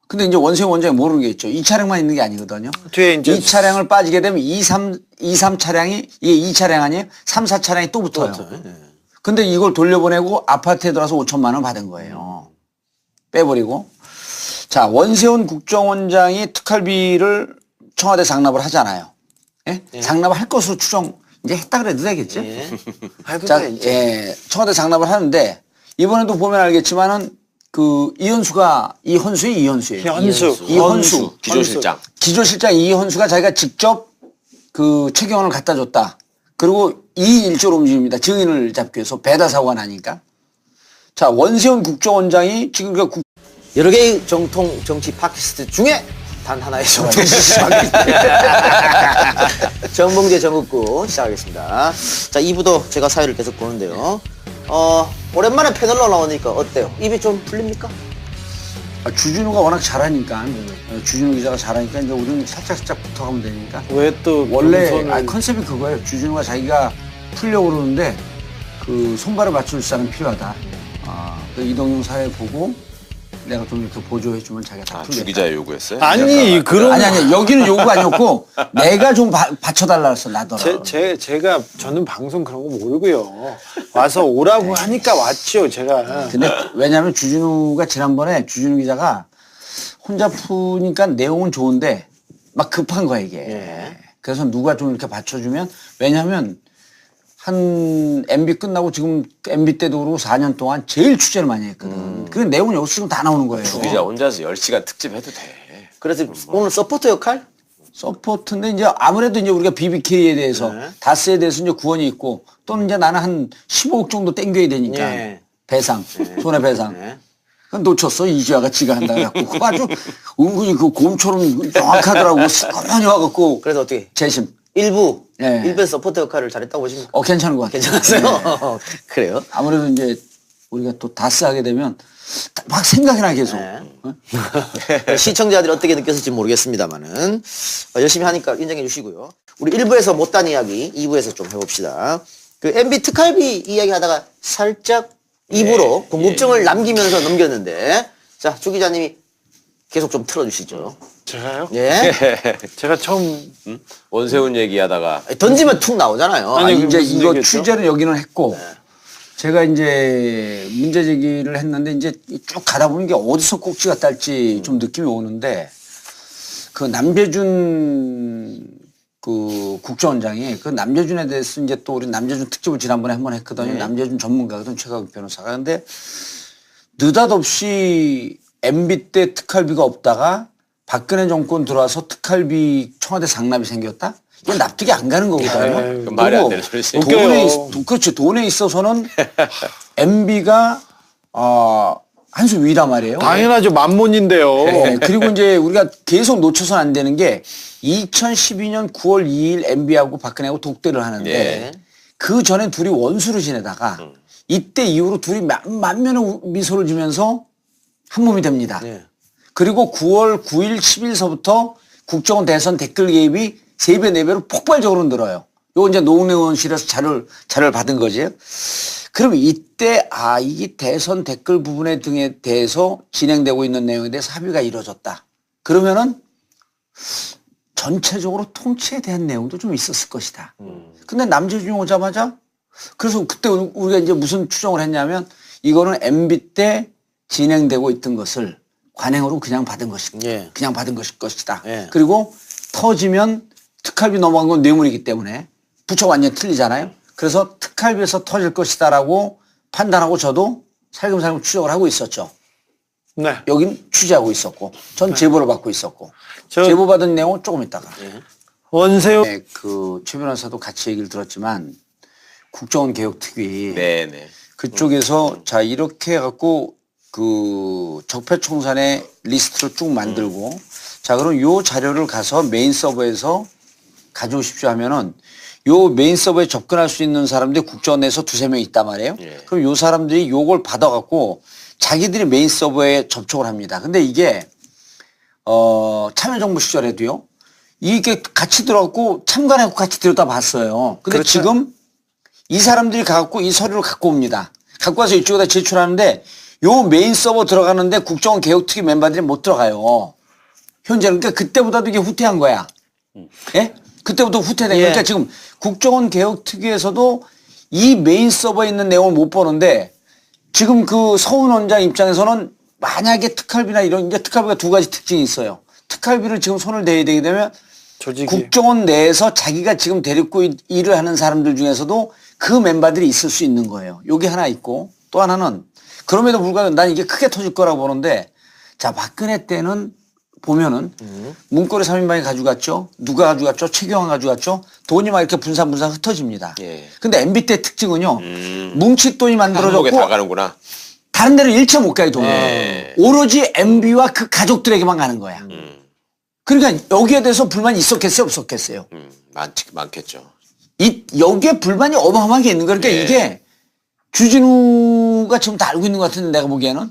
근데 이제 원세훈 원장이 모르는 게 있죠. 이 차량만 있는 게 아니거든요. 뒤에 이제 이 차량을 빠지게 되면 2, 3 차량이 이게 2차량 아니에요? 3, 4차량이 또 붙어요. 근데 이걸 돌려보내고 아파트에 들어와서 5천만 원 받은 거예요. 빼버리고. 자, 원세훈 국정원장이 특활비를 청와대 장납을 하잖아요. 예? 장납을 할 것으로 추정 이제 했다 그래도 되겠죠? 해도 자, 돼, 이제. 예, 청와대 장납을 하는데 이번에도 보면 알겠지만은 그 이현수예요. 이현수. 기조실장. 기조실장 이현수가 자기가 직접 그 최경환을 갖다 줬다. 그리고 2인 1조로 움직입니다. 증인을 잡기 위해서 배달 사고가 나니까. 자, 원세훈 국정원장이 지금 그 여러 개의 정통 정치 팟캐스트 중에 단 하나의 정통 정봉재 정국구 시작하겠습니다. 자, 2부도 제가 사회를 계속 보는데요. 오랜만에 패널로 나오니까 어때요? 입이 좀 풀립니까? 주진우가 워낙 잘하니까 주진우 기자가 잘하니까 이제 우리는 살짝 붙어가면 되니까. 왜 또 원래 경선을- 컨셉이 그거예요. 주진우가 자기가 풀려고 그러는데 그 손발을 맞출 사람이 필요하다. 그 이동용 사회 보고 내가 좀 이렇게 보조해주면 자기가 다 풀겠다. 주 기자의 요구였어요? 아니 그런 아니 여기는 요구가 아니었고 내가 좀 받쳐달라 그랬어 나더라. 제가 저는 방송 그런 거 모르고요. 와서 오라고 하니까 왔죠 제가. 근데 왜냐하면 주진우가 지난번에 주진우 기자가 혼자 푸니까 내용은 좋은데 막 급한 거야 이게. 그래서 누가 좀 이렇게 받쳐주면 왜냐하면 한 MB 끝나고 지금 MB 때도 그러고 4년 동안 제일 취재를 많이 했거든. 그 내용은 여기서 지금 다 나오는 거예요. 주 기자 혼자서 10시간 특집 해도 돼. 그래서 오늘 서포터 역할? 서포트인데 이제 아무래도 이제 우리가 BBK에 대해서 다스에 대해서 이제 구원이 있고 또는 이제 나는 한 15억 정도 땡겨야 되니까 네. 배상 손해배상. 네. 그건 놓쳤어 이지아가 지가 한다 그래갖고 그거 아주 은근히 그 곰처럼 정확하더라고 시커먼이 와갖고 그래서 어떻게? 재심. 일부에서 서포터 역할을 잘했다고 보십니까? 괜찮은 것 같아요. 괜찮았어요? 그래요? 아무래도 이제 우리가 또 다스 하게 되면 막 생각이 나 계속. 시청자들이 어떻게 느꼈을지 모르겠습니다만은 열심히 하니까 인정해 주시고요. 우리 1부에서 못한 이야기 2부에서 좀 해봅시다. 그 MB 특활비 이야기 하다가 살짝 2부로 궁금증을 남기면서 넘겼는데 자, 주 기자님이 계속 좀 틀어주시죠. 제가요? 예. 제가 처음 원세훈 얘기하다가 던지면 툭 나오잖아요. 아니, 이제 무슨 이거 얘기였죠? 취재를 여기는 했고 제가 이제 문제 제기를 했는데 이제 쭉 가다 보면 이게 어디서 꼭지가 딸지 좀 느낌이 오는데 그 남재준 그 국정원장이 그 남재준에 대해서 이제 또 우리 남재준 특집을 지난번에 한번 했거든요. 남재준 전문가거든 최강욱 변호사가. 근데 느닷없이 MB 때 특활비가 없다가 박근혜 정권 들어와서 특활비 청와대 장납이 생겼다? 이건 납득이 안 가는 거거든요. 그 말이 안 되는 소리지. 그렇지. 돈에 있어서는 MB가 한 수 위란 말이에요. 당연하죠 만몬인데요. 네, 그리고 이제 우리가 계속 놓쳐서는 안 되는 게 2012년 9월 2일 MB하고 박근혜하고 독대를 하는데 예. 그 전에 둘이 원수를 지내다가 이때 이후로 둘이 만면의 미소를 지면서 한 몸이 됩니다. 그리고 9월 9일 10일서부터 국정원 대선 댓글 개입이 3배, 4배로 폭발적으로 늘어요. 요거 이제 노웅래의원실에서 자료를 받은 거지. 그럼 이때, 이게 대선 댓글 부분에 등에 대해서 진행되고 있는 내용에 대해서 합의가 이루어졌다. 그러면은 전체적으로 통치에 대한 내용도 좀 있었을 것이다. 근데 남재준이 오자마자 그래서 그때 우리가 이제 무슨 추정을 했냐면 이거는 MB 때 진행되고 있던 것을 관행으로 그냥 받은 것이다. 예. 그리고 터지면 특활비 넘어간 건 뇌물이기 때문에 부처가 완전히 틀리잖아요. 그래서 특활비에서 터질 것이다라고 판단하고 저도 살금살금 추적을 하고 있었죠. 네. 여긴 취재하고 있었고 전 제보를 받고 있었고 저- 제보 받은 내용은 조금 있다가 원세훈 네, 그 최 변호사도 같이 얘기를 들었지만 국정원 개혁특위 네네. 그쪽에서 자 이렇게 해갖고 그 적폐청산의 리스트를 쭉 만들고 자 그럼 요 자료를 가서 메인 서버에서 가져오십시오 하면은 요 메인 서버에 접근할 수 있는 사람들이 국정원 내에서 두세 명 있단 말이에요. 예. 그럼 요 사람들이 요걸 받아갖고 자기들이 메인 서버에 접촉을 합니다. 근데 이게 참여정부 시절에도요. 이게 같이 들어갖고 참관하고 같이 들여다봤어요. 근데 그렇죠. 지금 이 사람들이 가갖고 이 서류를 갖고 옵니다. 갖고 와서 이쪽에다 제출하는데 요 메인 서버 들어가는데 국정원 개혁특위 멤버들이 못 들어가요. 현재는 그러니까 그때보다도 이게 후퇴한 거야. 예? 그때부터 후퇴된 거야. 예. 그러니까 지금 국정원 개혁특위에서도 이 메인 서버에 있는 내용을 못 보는데 지금 그 서훈 원장 입장에서는 만약에 특활비나 이런 이제 특활비가 두 가지 특징이 있어요. 특활비를 지금 손을 대야 되게 되면 조직이 국정원 내에서 자기가 지금 데리고 일을 하는 사람들 중에서도 그 멤버들이 있을 수 있는 거예요. 요게 하나 있고 또 하나는 그럼에도 불구하고 난 이게 크게 터질 거라고 보는데 자 박근혜 때는 보면은 문고리 3인방이 가져갔죠. 누가 가져갔죠? 최경환 가져갔죠. 돈이 막 이렇게 분산 흩어집니다. 예. 근데 MB 때 특징은요. 뭉칫 돈이 한국에 만들어졌고 다 가는구나. 다른 데로 일체 못 가요 돈이. 예. 오로지 MB와 그 가족들에게만 가는 거야. 그러니까 여기에 대해서 불만이 있었겠어요? 없었겠어요? 많겠죠. 여기에 불만이 어마어마하게 있는 거니까 예. 이게 주진우가 지금 다 알고 있는 것 같은데 내가 보기에는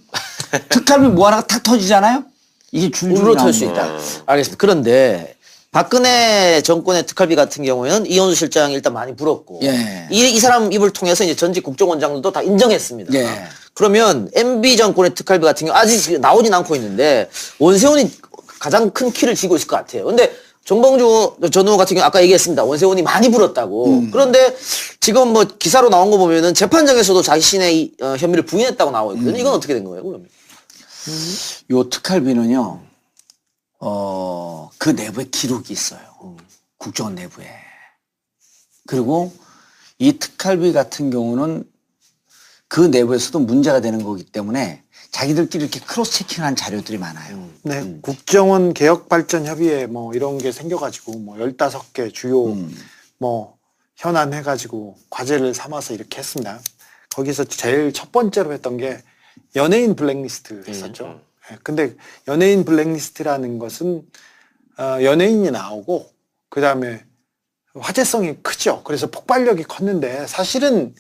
특활비 뭐 하나가 탁 터지잖아요? 이게 줄줄이 우르르 나오는 털 수 거예요. 있다. 알겠습니다. 그런데 박근혜 정권의 특활비 같은 경우에는 이현수 실장이 일단 많이 불었고 예. 이 사람 입을 통해서 이제 전직 국정원장들도 다 인정했습니다. 예. 그러면 MB 정권의 특활비 같은 경우 아직 나오진 않고 있는데 원세훈이 가장 큰 키를 쥐고 있을 것 같아요. 근데 정봉주 전 의원 같은 경우 아까 얘기했습니다. 원세훈이 많이 불었다고. 그런데 지금 뭐 기사로 나온 거 보면은 재판장에서도 자신의 혐의를 부인했다고 나오고 있거든요. 이건 어떻게 된 거예요, 그러면? 요 특활비는요, 그 내부에 기록이 있어요. 국정원 내부에. 그리고 이 특활비 같은 경우는 그 내부에서도 문제가 되는 거기 때문에 자기들끼리 이렇게 크로스 체킹한 자료들이 많아요. 네, 국정원 개혁발전협의회 뭐 이런 게 생겨가지고 뭐 15개 주요 뭐 현안 해가지고 과제를 삼아서 이렇게 했습니다. 거기서 제일 첫 번째로 했던 게 연예인 블랙리스트 했었죠. 예, 근데 연예인 블랙리스트라는 것은 연예인이 나오고 그 다음에 화제성이 크죠. 그래서 폭발력이 컸는데 사실은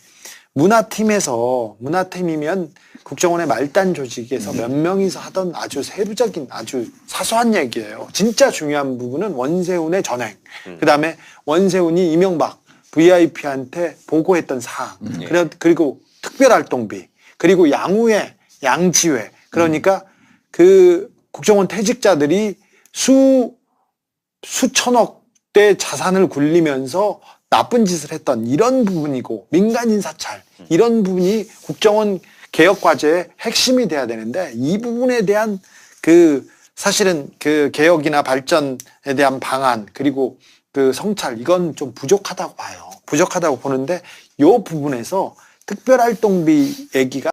문화팀이면 국정원의 말단 조직에서 몇 명이서 하던 아주 세부적인 아주 사소한 얘기예요. 진짜 중요한 부분은 원세훈의 전행, 그 다음에 원세훈이 이명박 VIP한테 보고했던 사항, 그리고 특별활동비, 그리고 양우회, 양지회, 그러니까 그 국정원 퇴직자들이 수천억대 자산을 굴리면서 나쁜 짓을 했던 이런 부분이고 민간인 사찰 이런 부분이 국정원 개혁 과제의 핵심이 돼야 되는데 이 부분에 대한 그 사실은 그 개혁이나 발전에 대한 방안 그리고 그 성찰 이건 좀 부족하다고 봐요. 부족하다고 보는데 이 부분에서 특별활동비 얘기가